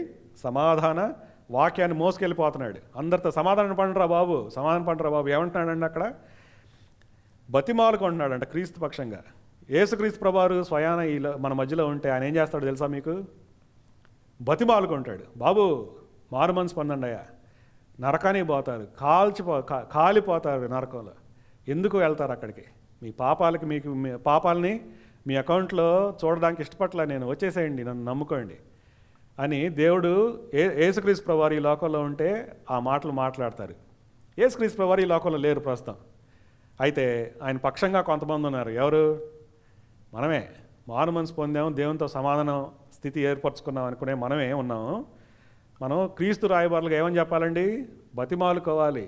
సమాధాన వాక్యాన్ని మోసుకెళ్ళిపోతున్నాడు. అందరితో సమాధానం పండరా బాబు. ఏమంటున్నాడండి అక్కడ? బతిమాలుకుంటున్నాడంట క్రీస్తు పక్షంగా. యేసుక్రీస్తు ప్రభువారు స్వయాన మన మధ్యలో ఉంటే ఆయన ఏం చేస్తాడు తెలుసా మీకు? బతిమాలుకుంటాడు. బాబు మారు మనసు పొందండి అయ్యా, నరకానికి పోతారు, కాలిపోతారు నరకంలో. ఎందుకు వెళ్తారు అక్కడికి? మీ పాపాలని మీ అకౌంట్లో చూడడానికి ఇష్టపడలే నేను, వచ్చేసేయండి, నన్ను నమ్ముకోండి అని దేవుడు యేసుక్రీస్తు ప్రభువారు ఈ లోకంలో ఉంటే ఆ మాటలు మాట్లాడతారు. యేసుక్రీస్తు ప్రభువారు ఈ లోకంలో లేరు ప్రస్తుతం. అయితే ఆయన పక్షంగా కొంతమంది ఉన్నారు. ఎవరు? మనమే. మారు మనసు పొందాము, దేవునితో సమాధానం స్థితి ఏర్పరచుకున్నాం అనుకునే మనమే ఉన్నాము. మనం క్రీస్తు రాయబారులుగా ఏమని చెప్పాలండి? బతిమాలుకోవడమే.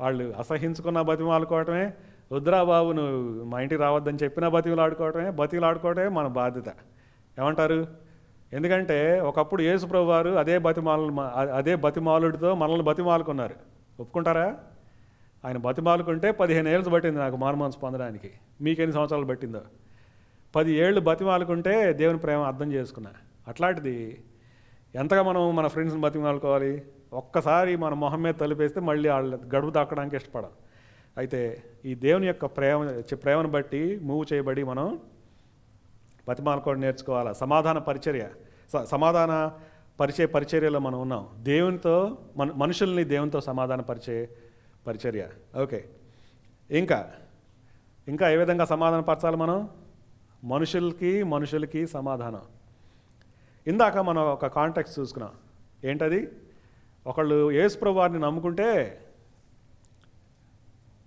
వాళ్ళు అసహించుకున్న బతిమాలుకోవటమే, వద్దురా బాబు నువ్వు మా ఇంటికి రావద్దని చెప్పినా బతిమాలుకోవటమే మన బాధ్యత. ఏమంటారు? ఎందుకంటే ఒకప్పుడు యేసు ప్రభు వారు అదే బతిమాలుడితో మనల్ని బతిమాలుకున్నారు. ఒప్పుకుంటారా? ఆయన బతిమాలుకుంటే 15 ఏళ్ళు పట్టింది నాకు మారు మనసు పొందడానికి. మీకెన్ని సంవత్సరాలు పట్టిందో? 10 ఏళ్ళు బతిమాలుకుంటే దేవుని ప్రేమ అర్థం చేసుకున్నా. అట్లాంటిది ఎంతగా మనం మన ఫ్రెండ్స్ని బతిమాలుకోవాలి? ఒక్కసారి మన మొహం మీద తలిపేస్తే మళ్ళీ వాళ్ళ గడుపు తాకడానికి ఇష్టపడం. అయితే ఈ దేవుని యొక్క ప్రేమను బట్టి మూవ్ చేయబడి మనం బతిమాలుకోవడం నేర్చుకోవాలి. సమాధాన పరిచర్యలో మనం ఉన్నాం. దేవునితో మనుషుల్ని దేవునితో సమాధాన పరిచర్య. ఓకే, ఇంకా ఏ విధంగా సమాధాన పరచాలి మనం? మనుషులకి సమాధానం. ఇందాక మనం ఒక కాంటాక్ట్ చూసుకున్నాం. ఏంటది? ఒకళ్ళు యేసు ప్రభు వారిని నమ్ముకుంటే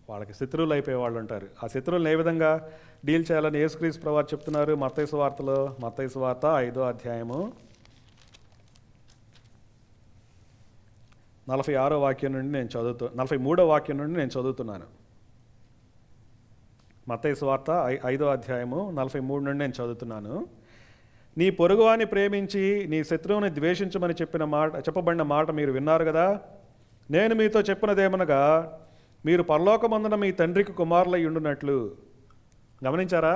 వాళ్ళకి శత్రువులు అయిపోయే వాళ్ళు ఉంటారు. ఆ శత్రువులను ఏ విధంగా డీల్ చేయాలని యేసుక్రీస్తు ప్రభువారు చెప్తున్నారు మత్తయి సువార్త 5వ అధ్యాయము 43వ వాక్యం నుండి నేను చదువుతున్నాను. మత్తయి సువార్త 5వ అధ్యాయము 43 నుండి నేను చదువుతున్నాను. నీ పొరుగువాని ప్రేమించి నీ శత్రువుని ద్వేషించమని చెప్పబడిన మాట మీరు విన్నారు కదా. నేను మీతో చెప్పినదేమనగా, మీరు పరలోకమందున మీ తండ్రికి కుమారులై ఉండునట్లు. గమనించారా?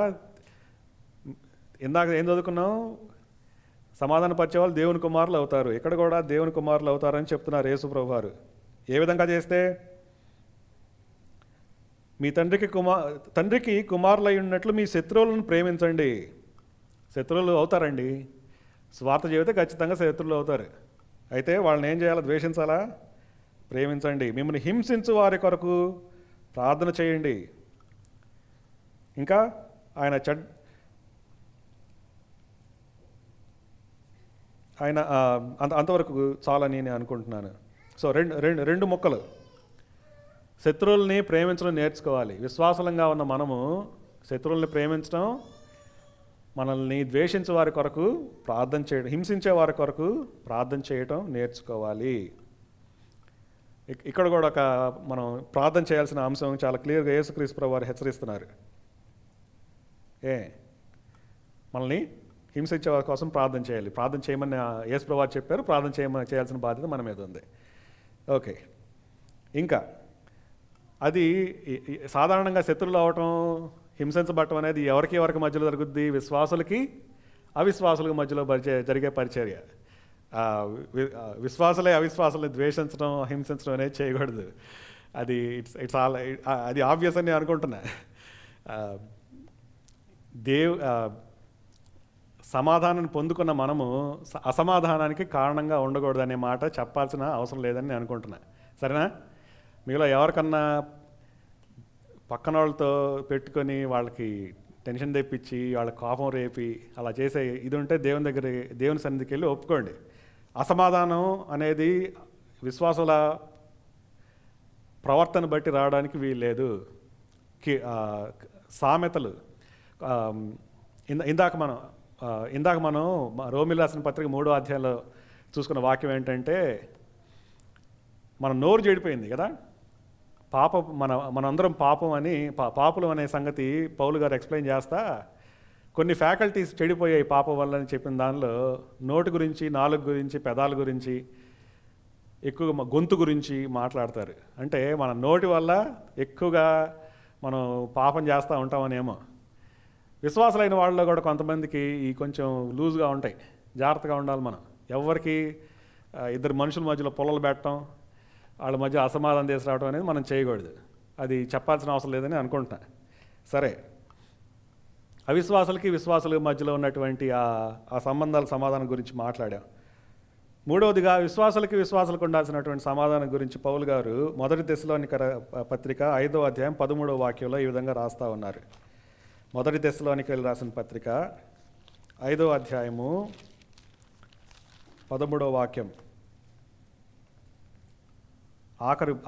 ఇందాక ఏం చదువుకున్నాం? సమాధానపరిచే వాళ్ళు దేవుని కుమారులు అవుతారు. ఇక్కడ కూడా దేవుని కుమారులు అవుతారని చెప్తున్నారు యేసు ప్రభు వారు. ఏ విధంగా చేస్తే? మీ తండ్రికి కుమారులై ఉన్నట్లు మీ శత్రువులను ప్రేమించండి. శత్రువులు అవుతారండి. స్వార్థ చెబితే ఖచ్చితంగా శత్రువులు అవుతారు. అయితే వాళ్ళని ఏం చేయాలి? ద్వేషించాలా? ప్రేమించండి. మిమ్మల్ని హింసించు వారి కొరకు ప్రార్థన చేయండి. ఇంకా ఆయన అంతవరకు చాలని నేను అనుకుంటున్నాను. సో రెండు ముక్కలు. శత్రువుల్ని ప్రేమించడం నేర్చుకోవాలి. విశ్వాసంగా ఉన్న మనము శత్రువుల్ని ప్రేమించడం, మనల్ని ద్వేషించే వారి కొరకు ప్రార్థన చేయడం, హింసించే వారి కొరకు ప్రార్థన చేయటం నేర్చుకోవాలి. ఇక్కడ కూడా మనం ప్రార్థన చేయాల్సిన అంశం చాలా క్లియర్గా యేసుక్రీస్తు ప్రభువు వారు హెచ్చరిస్తున్నారు. మనల్ని హింసించే వారి కోసం ప్రార్థన చేయాలి. ప్రార్థన చేయమని యేసు ప్రభువు వారు చెప్పారు. ప్రార్థన చేయాల్సిన బాధ్యత మన మీద ఉంది. ఓకే. ఇంకా అది సాధారణంగా శత్రువులు అవటం, హింసించబడటం అనేది ఎవరికి మధ్యలో జరుగుద్ది? విశ్వాసులకి అవిశ్వాసులకు మధ్యలో జరిగే పరిచర్య. విశ్వాసులే అవిశ్వాసుల్ని ద్వేషించడం, హింసించడం అనేది చేయకూడదు. అది ఇట్స్ ఆల్ అది ఆబ్వియస్ అని అనుకుంటున్నా. సమాధానాన్ని పొందుకున్న మనము అసమాధానానికి కారణంగా ఉండకూడదు అనే మాట చెప్పాల్సిన అవసరం లేదని నేను అనుకుంటున్నా. సరేనా? మీలో ఎవరికన్నా పక్కన వాళ్ళతో పెట్టుకొని వాళ్ళకి టెన్షన్ తెప్పించి వాళ్ళ కోపం రేపి అలా చేసే ఇది ఉంటే దేవుని సన్నిధికి వెళ్ళి ఒప్పుకోండి. అసమాధానం అనేది విశ్వాసుల ప్రవర్తన బట్టి రావడానికి వీల్లేదు. సామెతలు ఇందాక మనం రోమిలు రాసిన పత్రిక 3వ అధ్యాయంలో చూసుకున్న వాక్యం ఏంటంటే, మన నోరు చెడిపోయింది కదా. మనందరం పాపులం అనే సంగతి పౌలు గారు ఎక్స్ప్లెయిన్ చేస్తా, కొన్ని ఫ్యాకల్టీస్ చెడిపోయాయి పాపం వల్ల అని చెప్పిన దానిలో నోటి గురించి, నాలుగు గురించి, పెదాల గురించి, ఎక్కువగా గొంతు గురించి మాట్లాడతారు. అంటే మన నోటి వల్ల ఎక్కువగా మనం పాపం చేస్తూ ఉంటామనేమో. విశ్వాసులైన వాళ్ళలో కూడా కొంతమందికి ఈ కొంచెం లూజ్గా ఉంటాయి. జాగ్రత్తగా ఉండాలి మనం. ఎవరికి ఇద్దరు మనుషుల మధ్యలో పొలలు పెట్టడం, వాళ్ళ మధ్య అసమాధానం తీసుకురావడం అనేది మనం చేయకూడదు. అది చెప్పాల్సిన అవసరం లేదని అనుకుంటున్నా. సరే, అవిశ్వాసులకి విశ్వాసుల మధ్యలో ఉన్నటువంటి ఆ సంబంధాల సమాధానం గురించి మాట్లాడాం. మూడవదిగా విశ్వాసులకు ఉండాల్సినటువంటి సమాధానం గురించి పౌలు గారు 1 దెస్సలోనిక పత్రిక 5వ అధ్యాయం 13వ వాక్యంలో ఈ విధంగా రాస్తూ ఉన్నారు. 1 దెస్సలోనికలు రాసిన పత్రిక 5వ అధ్యాయము 13వ వాక్యం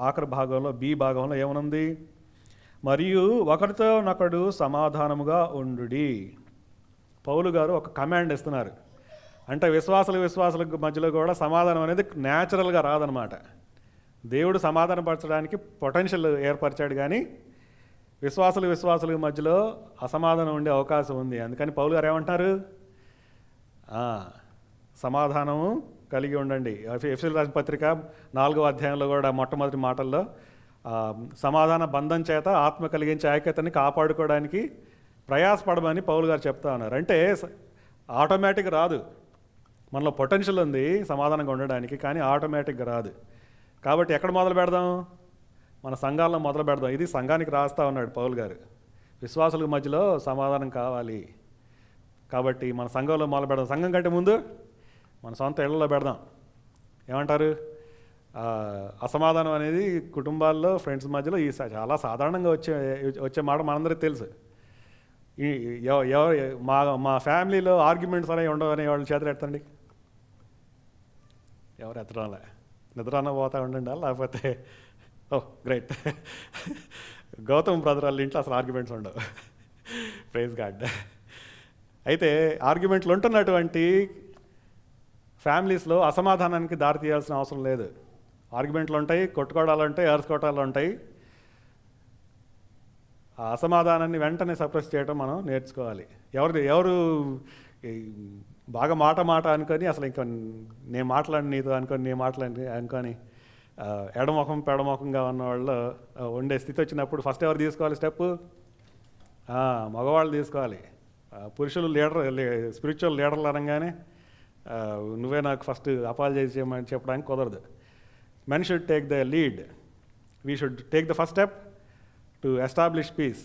ఆఖరి భాగంలో, బి భాగంలో ఏమనుంది? మరియు ఒకరితో ఒకడు సమాధానముగా ఉండుడి. పౌలు గారు ఒక కమాండ్ ఇస్తున్నారు. అంటే విశ్వాసులకు మధ్యలో కూడా సమాధానం అనేది న్యాచురల్గా రాదనమాట. దేవుడు సమాధానపరచడానికి పొటెన్షియల్ ఏర్పరిచాడు, కానీ విశ్వాసులకు మధ్యలో అసమాధానం ఉండే అవకాశం ఉంది. అందుకని పౌలు గారు ఏమంటారు? సమాధానము కలిగి ఉండండి. ఎఫెసీయులకు రాసిన పత్రిక 4వ అధ్యాయంలో కూడా మొట్టమొదటి మాటల్లో సమాధాన బంధం చేత ఆత్మ కలిగించే ఐక్యతని కాపాడుకోవడానికి ప్రయాసపడమని పౌలు గారు చెప్తా ఉన్నారు. అంటే ఆటోమేటిక్గా రాదు. మనలో పొటెన్షియల్ ఉంది సమాధానంగా ఉండడానికి, కానీ ఆటోమేటిక్గా రాదు. కాబట్టి ఎక్కడ మొదలు పెడదాం? మన సంఘాల్లో మొదలు పెడదాం. ఇది సంఘానికి రాస్తా ఉన్నాడు పౌలు గారు. విశ్వాసుల మధ్యలో సమాధానం కావాలి కాబట్టి మన సంఘంలో మొదలు పెడదాం. సంఘం కంటే ముందు మన సొంత ఇళ్లలో పెడదాం. ఏమంటారు? అసమాధానం అనేది కుటుంబాల్లో, ఫ్రెండ్స్ మధ్యలో చాలా సాధారణంగా వచ్చే మాట మనందరికీ తెలుసు. మా ఫ్యామిలీలో ఆర్గ్యుమెంట్స్ అనేవి ఉండవు అనే వాళ్ళు చేతులు ఎత్తండి. ఎవరు ఎత్తడంలే, నిద్రన్న పోతా ఉండండి. లేకపోతే గ్రేట్, గౌతమ్ బ్రదర్ వాళ్ళ ఇంట్లో అసలు ఆర్గ్యుమెంట్స్ ఉండవు. Praise God. అయితే ఆర్గ్యుమెంట్లు ఉంటున్నటువంటి ఫ్యామిలీస్లో అసమాధానానికి దారి తీయాల్సిన అవసరం లేదు. ఆర్గ్యుమెంట్లు ఉంటాయి, కొట్టుకోవడాలు ఉంటాయి, అరుచుకోవడాలు ఉంటాయి. ఆ అసమాధానాన్ని వెంటనే సప్రెస్ చేయడం మనం నేర్చుకోవాలి. ఎవరు బాగా మాట మాట అనుకొని అసలు ఇంకా నేను మాట్లాడి నీతో అనుకొని నేను మాట్లాడి అనుకొని ఎడమొఖం పెడమొఖంగా ఉన్న వాళ్ళు ఉండే స్థితి వచ్చినప్పుడు ఫస్ట్ ఎవరు తీసుకోవాలి స్టెప్? మగవాళ్ళు తీసుకోవాలి. పురుషులు స్పిరిచువల్ లీడర్లు అనగానే నువ్వే నాకు ఫస్ట్ అపాలజైజ్ చేయమని చెప్పడానికి కుదరదు. Men should take the lead. We should take the first step to establish piece.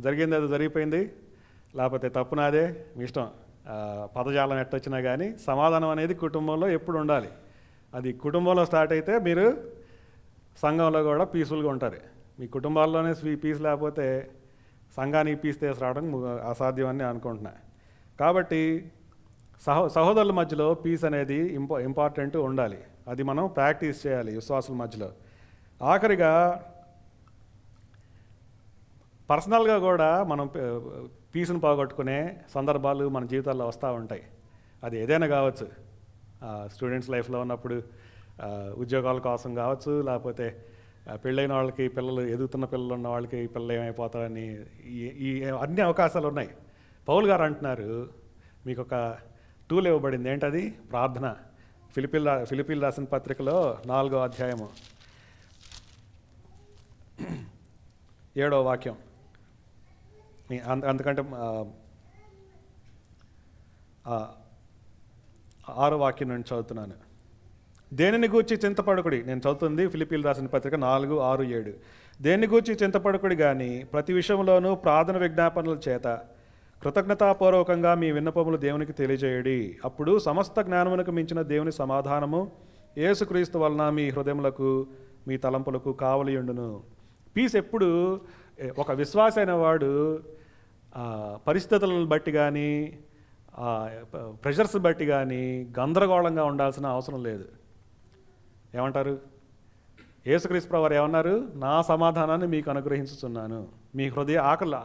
జరిగింది అది జరిగిపోయింది, లేకపోతే తప్పు నాదే, మీ ఇష్టం. పదజాలం ఎట్టొచ్చినా కానీ సమాధానం అనేది కుటుంబంలో ఎప్పుడు ఉండాలి. అది కుటుంబంలో స్టార్ట్ అయితే మీరు సంఘంలో కూడా పీస్ఫుల్గా ఉంటారు. మీ కుటుంబాల్లోనే పీస్ లేకపోతే సంఘానికి పీస్ తీసుకురావడం అసాధ్యం అని అనుకుంటున్నా. కాబట్టి సహోదరుల మధ్యలో పీస్ అనేది ఇంపార్టెంట్ ఉండాలి. అది మనం ప్రాక్టీస్ చేయాలి విశ్వాసుల మధ్యలో. ఆఖరిగా పర్సనల్గా కూడా మనం పీస్ని పోగొట్టుకునే సందర్భాలు మన జీవితాల్లో వస్తూ ఉంటాయి. అది ఏదైనా కావచ్చు. స్టూడెంట్స్ లైఫ్లో ఉన్నప్పుడు ఉద్యోగాల కోసం కావచ్చు, లేకపోతే పెళ్ళైన వాళ్ళకి పిల్లలు, ఎదుగుతున్న పిల్లలు ఉన్న వాళ్ళకి పిల్లలు ఏమైపోతారని ఈ అన్ని అవకాశాలు ఉన్నాయి. పౌలు గారు అంటున్నారు, మీకు ఒక టూల్ ఇవ్వబడింది. ఏంటది? ప్రార్థన. ఫిలిప్పీలు రాసిన పత్రికలో 4వ అధ్యాయము 7వ వాక్యం. అందుకంటే 6వ వాక్యం నేను చదువుతున్నాను. దేనిని గూర్చి చింతపడకుడి. నేను చదువుతుంది ఫిలిప్పీలు రాసిన పత్రిక 4, 6, 7. దేనిని గూర్చి చింతపడకుడి కానీ ప్రతి విషయంలోనూ ప్రార్థన విజ్ఞాపనల చేత కృతజ్ఞతాపూర్వకంగా మీ విన్నపములు దేవునికి తెలియజేయడి. అప్పుడు సమస్త జ్ఞానమునకు మించిన దేవుని సమాధానము యేసుక్రీస్తు వలన మీ హృదయములకు మీ తలంపులకు కావలియుండును. పీస్ ఎప్పుడు ఒక విశ్వాస అయిన వాడు పరిస్థితులను బట్టి కానీ ప్రెషర్స్ బట్టి కానీ గందరగోళంగా ఉండాల్సిన అవసరం లేదు. ఏమంటారు? యేసుక్రీస్తు ప్రభువు ఏమన్నారు? నా సమాధానాన్ని మీకు అనుగ్రహించుచున్నాను. మీ హృదయ ఆకలి,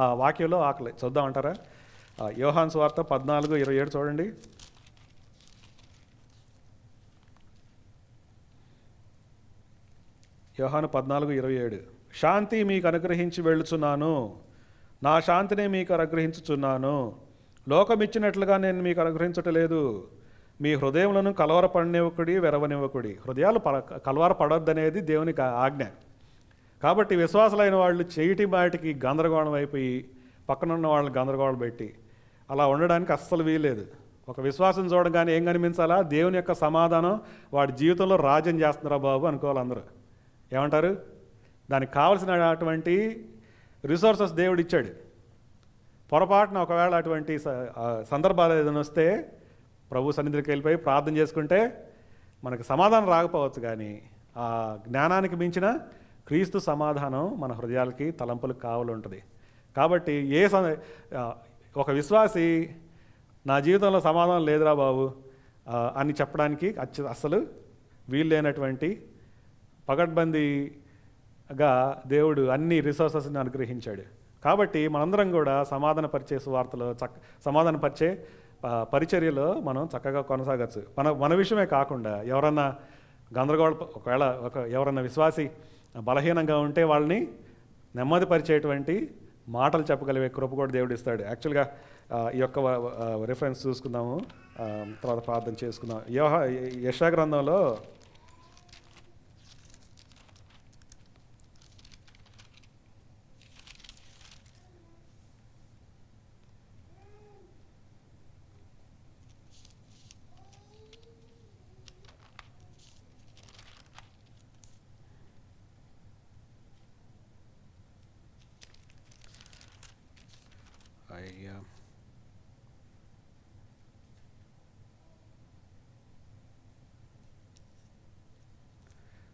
ఆ వాక్యంలో ఆకలి చూద్దామంటారా? యోహాను సువార్త 14:27 చూడండి. యోహాను 14:27. శాంతి మీకు అనుగ్రహించి వెళ్ళుచున్నాను, నా శాంతిని మీకు అనుగ్రహించుచున్నాను. లోకమిచ్చినట్లుగా నేను మీకు అనుగ్రహించటలేదు. మీ హృదయములను కలవరపడనివ్వకుడి, వెరవనివ్వకుడి. హృదయాలు కలవరపడొద్దనేది దేవుని ఆజ్ఞ. కాబట్టి విశ్వాసులైన వాళ్ళు చేయిటి బాటికి గందరగోళం అయిపోయి పక్కనున్న వాళ్ళని గందరగోళం పెట్టి అలా ఉండడానికి అస్సలు వీల్లేదు. ఒక విశ్వాసం చూడగానే ఏం కనిపించాలా? దేవుని యొక్క సమాధానం వాడి జీవితంలో రాజ్యం చేస్తున్నారా బాబు అనుకోవాలి అందరూ. ఏమంటారు? దానికి కావలసినటువంటి రిసోర్సెస్ దేవుడు ఇచ్చాడు. పొరపాటున ఒకవేళ అటువంటి సందర్భాలు ఏదైనా వస్తే ప్రభు సన్నిధికి వెళ్ళిపోయి ప్రార్థన చేసుకుంటే మనకు సమాధానం రాకపోవచ్చు, కానీ ఆ జ్ఞానానికి మించిన క్రీస్తు సమాధానం మన హృదయాలకి తలంపులకు కావాలి ఉంటుంది. కాబట్టి ఒక విశ్వాసి నా జీవితంలో సమాధానం లేదురా బాబు అని చెప్పడానికి అస్సలు వీలు లేనటువంటి పగడ్బందీగా దేవుడు అన్ని రిసోర్సెస్ని అనుగ్రహించాడు. కాబట్టి మనందరం కూడా సమాధానపరిచే సువార్తలో సమాధానపరిచే పరిచర్యలో మనం చక్కగా కొనసాగచ్చు. మన విషయమే కాకుండా ఎవరన్నా ఒకవేళ ఎవరన్నా విశ్వాసి బలహీనంగా ఉంటే వాళ్ళని నెమ్మదిపరిచేటువంటి మాటలు చెప్పగలిగే కృప కూడా దేవుడు ఇస్తాడు. యాక్చువల్గా ఈ యొక్క రిఫరెన్స్ చూసుకుందాము, తర్వాత ప్రార్థన చేసుకుందాం. యెషయా గ్రంథంలో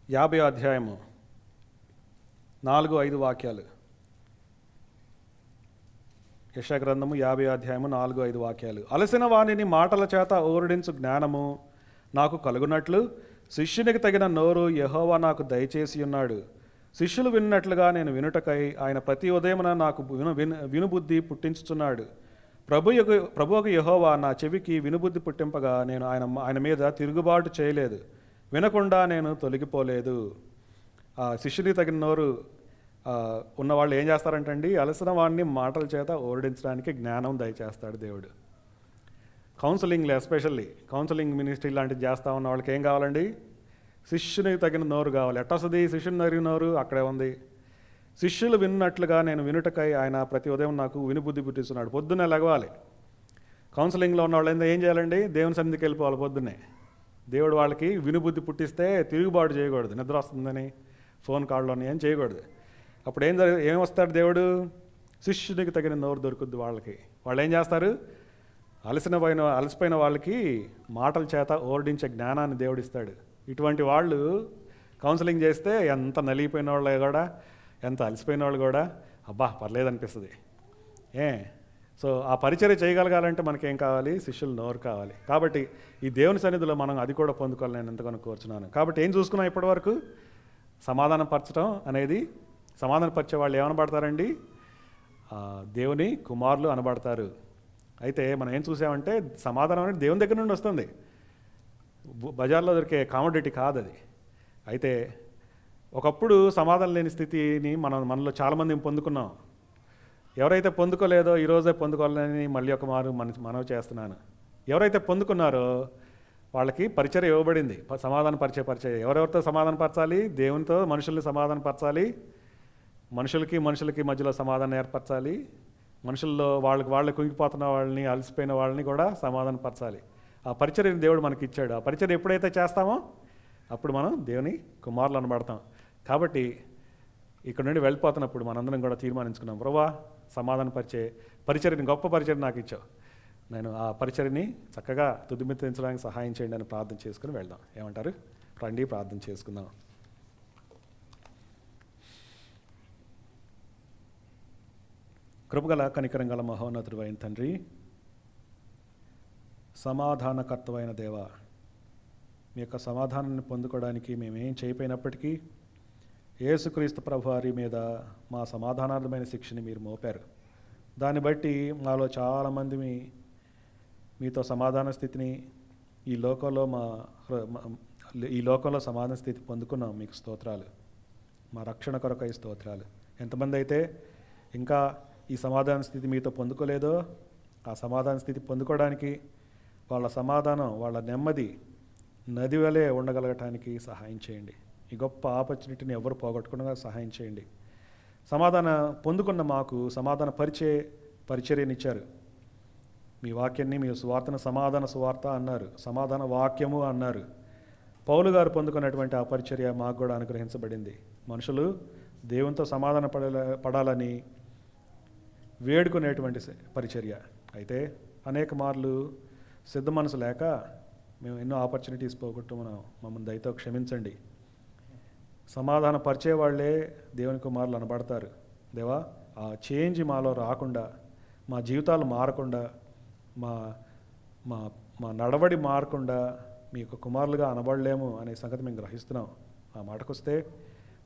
యాభై అధ్యాయము 4-5 వాక్యాలు. యెషయా గ్రంథము 50 అధ్యాయము 4-5 వాక్యాలు. అలసిన వాణిని మాటల చేత ఓరడించు జ్ఞానము నాకు కలుగునట్లు శిష్యునికి తగిన నోరు యెహోవా నాకు దయచేసి ఉన్నాడు. శిష్యులు విన్నట్లుగా నేను వినుటకై ఆయన ప్రతి ఉదయమున నాకు వినుబుద్ధి పుట్టించుచున్నాడు. ప్రభువుకు యెహోవా నా చెవికి వినుబుద్ధి పుట్టింపగా నేను ఆయన మీద తిరుగుబాటు చేయలేదు, వినకుండా నేను తొలగిపోలేదు. శిష్యునికి తగిన నోరు ఉన్నవాళ్ళు ఏం చేస్తారంటండి? అలసిన వాడిని మాటల చేత ఓరడించడానికి జ్ఞానం దయచేస్తాడు దేవుడు. కౌన్సిలింగ్లో ఎస్పెషల్లీ కౌన్సిలింగ్ మినిస్ట్రీ లాంటిది చేస్తా ఉన్న వాళ్ళకి ఏం కావాలండి? శిష్యునికి తగిన నోరు కావాలి. ఎట్ట వస్తుంది శిష్యుని తగిన నోరు? అక్కడే ఉంది. శిష్యులు విన్నట్లుగా నేను వినుటకై ఆయన ప్రతి ఉదయం నాకు వినుబుద్ధి పుట్టిస్తున్నాడు. పొద్దున్నే లెగవాలి. కౌన్సిలింగ్లో ఉన్న వాళ్ళు ఏం చేయాలండి? దేవుని సన్నిధికి వెళ్ళిపోవాలి పొద్దున్నే. దేవుడు వాళ్ళకి వినుబుద్ధి పుట్టిస్తే తిరుగుబాటు చేయకూడదు. నిద్ర వస్తుందని ఫోన్ కాల్లోని ఏం చేయకూడదు. అప్పుడు ఏం వస్తాడు దేవుడు? శిష్యునికి తగిన నోరు దొరుకుద్ది వాళ్ళకి. వాళ్ళు ఏం చేస్తారు? అలసిపోయిన వాళ్ళకి మాటల చేత ఓర్డించే జ్ఞానాన్ని దేవుడిస్తాడు. ఇటువంటి వాళ్ళు కౌన్సిలింగ్ చేస్తే ఎంత నలిగిపోయిన వాళ్ళు కూడా, ఎంత అలసిపోయిన వాళ్ళు కూడా అబ్బా పర్లేదనిపిస్తుంది. సో ఆ పరిచర్య చేయగలగాలంటే మనకేం కావాలి? శిష్యుల నోరు కావాలి. కాబట్టి ఈ దేవుని సన్నిధిలో మనం అది కూడా పొందుకోవాలి. నేను ఎంతగానో కోరుచున్నాను. కాబట్టి ఏం చూసుకున్నాం ఇప్పటివరకు? సమాధానపరచడం అనేది, సమాధానపరిచే వాళ్ళు ఏమనబడతారండి? దేవుని కుమారులు అనబడతారు. అయితే మనం ఏం చూసామంటే సమాధానం అనేది దేవుని దగ్గర నుండి వస్తుంది. బజార్లో దొరికే కామోడిటీ కాదు అది. అయితే ఒకప్పుడు సమాధానం లేని స్థితిని మనలో చాలామంది పొందుకున్నాం. ఎవరైతే పొందుకోలేదో ఈరోజే పొందుకోవాలని మళ్ళీ ఒక మారు మనవి చేస్తున్నాను. ఎవరైతే పొందుకున్నారో వాళ్ళకి పరిచర్య ఇవ్వబడింది. పరిచయం ఎవరెవరితో సమాధానపరచాలి? దేవునితో మనుషుల్ని సమాధానపరచాలి. మనుషులకి మధ్యలో సమాధానం ఏర్పరచాలి. మనుషుల్లో వాళ్ళు కుంగిపోతున్న వాళ్ళని, అలసిపోయిన వాళ్ళని కూడా సమాధానపరచాలి. ఆ పరిచర్యని దేవుడు మనకి ఇచ్చాడు. ఆ పరిచర్య ఎప్పుడైతే చేస్తామో అప్పుడు మనం దేవుని కుమారులు అనబడతాం. కాబట్టి ఇక్కడ నుండి వెళ్ళిపోతున్నప్పుడు మనందరం కూడా తీర్మానించుకున్నాం, ప్రభువా పరిచర్యని, గొప్ప పరిచర్య నాకు ఇచ్చావు, నేను ఆ పరిచర్యని చక్కగా తుదిమితించడానికి సహాయం చేయండి అని ప్రార్థన చేసుకుని వెళ్దాం. ఏమంటారు? రండి ప్రార్థన చేసుకుందాం. కృపగల కనికరంగల మహోన్నతుడు అయిన తండ్రి, సమాధానకర్తవైన దేవ, మీ యొక్క సమాధానాన్ని పొందుకోవడానికి మేమేం చేయకపోయినప్పటికీ యేసుక్రీస్తు ప్రభువారి మీద మా సమాధానార్థమైన శిక్షని మీరు మోపారు. దాన్ని బట్టి మాలో చాలామంది మీతో సమాధాన స్థితిని ఈ లోకంలో సమాధాన స్థితి పొందుకున్నాం. మీకు స్తోత్రాలు. మా రక్షణ కొరకై స్తోత్రాలు. ఎంతమంది అయితే ఇంకా ఈ సమాధాన స్థితి మీతో పొందుకోలేదో ఆ సమాధాన స్థితి పొందుకోవడానికి, వాళ్ళ సమాధానం, వాళ్ళ నెమ్మది నది వలె ఉండగలగటానికి సహాయం చేయండి. ఈ గొప్ప ఆపర్చునిటీని ఎవరు పోగొట్టుకుండా సహాయం చేయండి. పొందుకున్న మాకు సమాధాన పరిచర్యనిచ్చారు. మీ వాక్యాన్ని, మీ సువార్తను సమాధాన సువార్త అన్నారు, సమాధాన వాక్యము అన్నారు. పౌలు గారు పొందుకున్నటువంటి ఆ పరిచర్య మాకు కూడా అనుగ్రహించబడింది. మనుషులు దేవునితో సమాధాన పడాలని వేడుకునేటువంటి పరిచర్య. అయితే అనేక మార్లు సిద్ధ మనసు లేక మేము ఎన్నో ఆపర్చునిటీస్ పోగొట్టుకున్నాం. మమ్మల్ని దయతో క్షమించండి. సమాధాన పరిచే వాళ్ళే దేవుని కుమారులు అనబడతారు. దేవా, ఆ చేంజ్ మాలో రాకుండా, మా జీవితాలు మారకుండా, మా మా మా నడవడి మారకుండా మీ యొక్క కుమారులుగా అనబడలేము అనే సంగతి మేము గ్రహిస్తున్నాం. ఆ మాటకొస్తే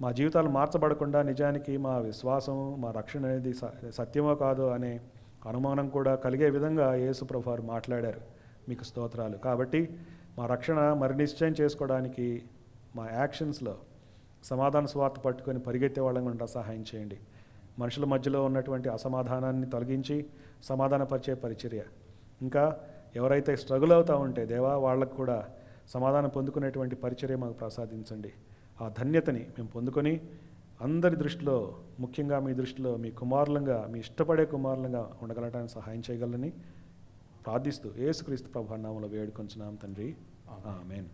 మా జీవితాలు మార్చబడకుండా, నిజానికి మా విశ్వాసం, మా రక్షణ అనేది సత్యమో కాదో అనే అనుమానం కూడా కలిగే విధంగా యేసు ప్రభువారు మాట్లాడారు. మీకు స్తోత్రాలు. కాబట్టి మా రక్షణ మరి నిశ్చయం చేసుకోవడానికి మా యాక్షన్స్లో సమాధాన స్వార్థ పట్టుకొని పరిగెత్తే వాళ్ళని కూడా సహాయం చేయండి. మనుషుల మధ్యలో ఉన్నటువంటి అసమాధానాన్ని తొలగించి సమాధానపరిచే పరిచర్య. ఇంకా ఎవరైతే స్ట్రగుల్ అవుతూ ఉంటే దేవా, వాళ్ళకు కూడా సమాధానం పొందుకునేటువంటి పరిచర్య మాకు ప్రసాదించండి. ఆ ధన్యతని మేము పొందుకొని అందరి దృష్టిలో, ముఖ్యంగా మీ దృష్టిలో మీ కుమారులంగా, మీ ఇష్టపడే కుమారులంగా ఉండగలటానికి సహాయం చేయగలని ప్రార్థిస్తూ యేసుక్రీస్తు ప్రభువు నామములో వేడుకొంచున్నాం తండ్రి. ఆమేన్.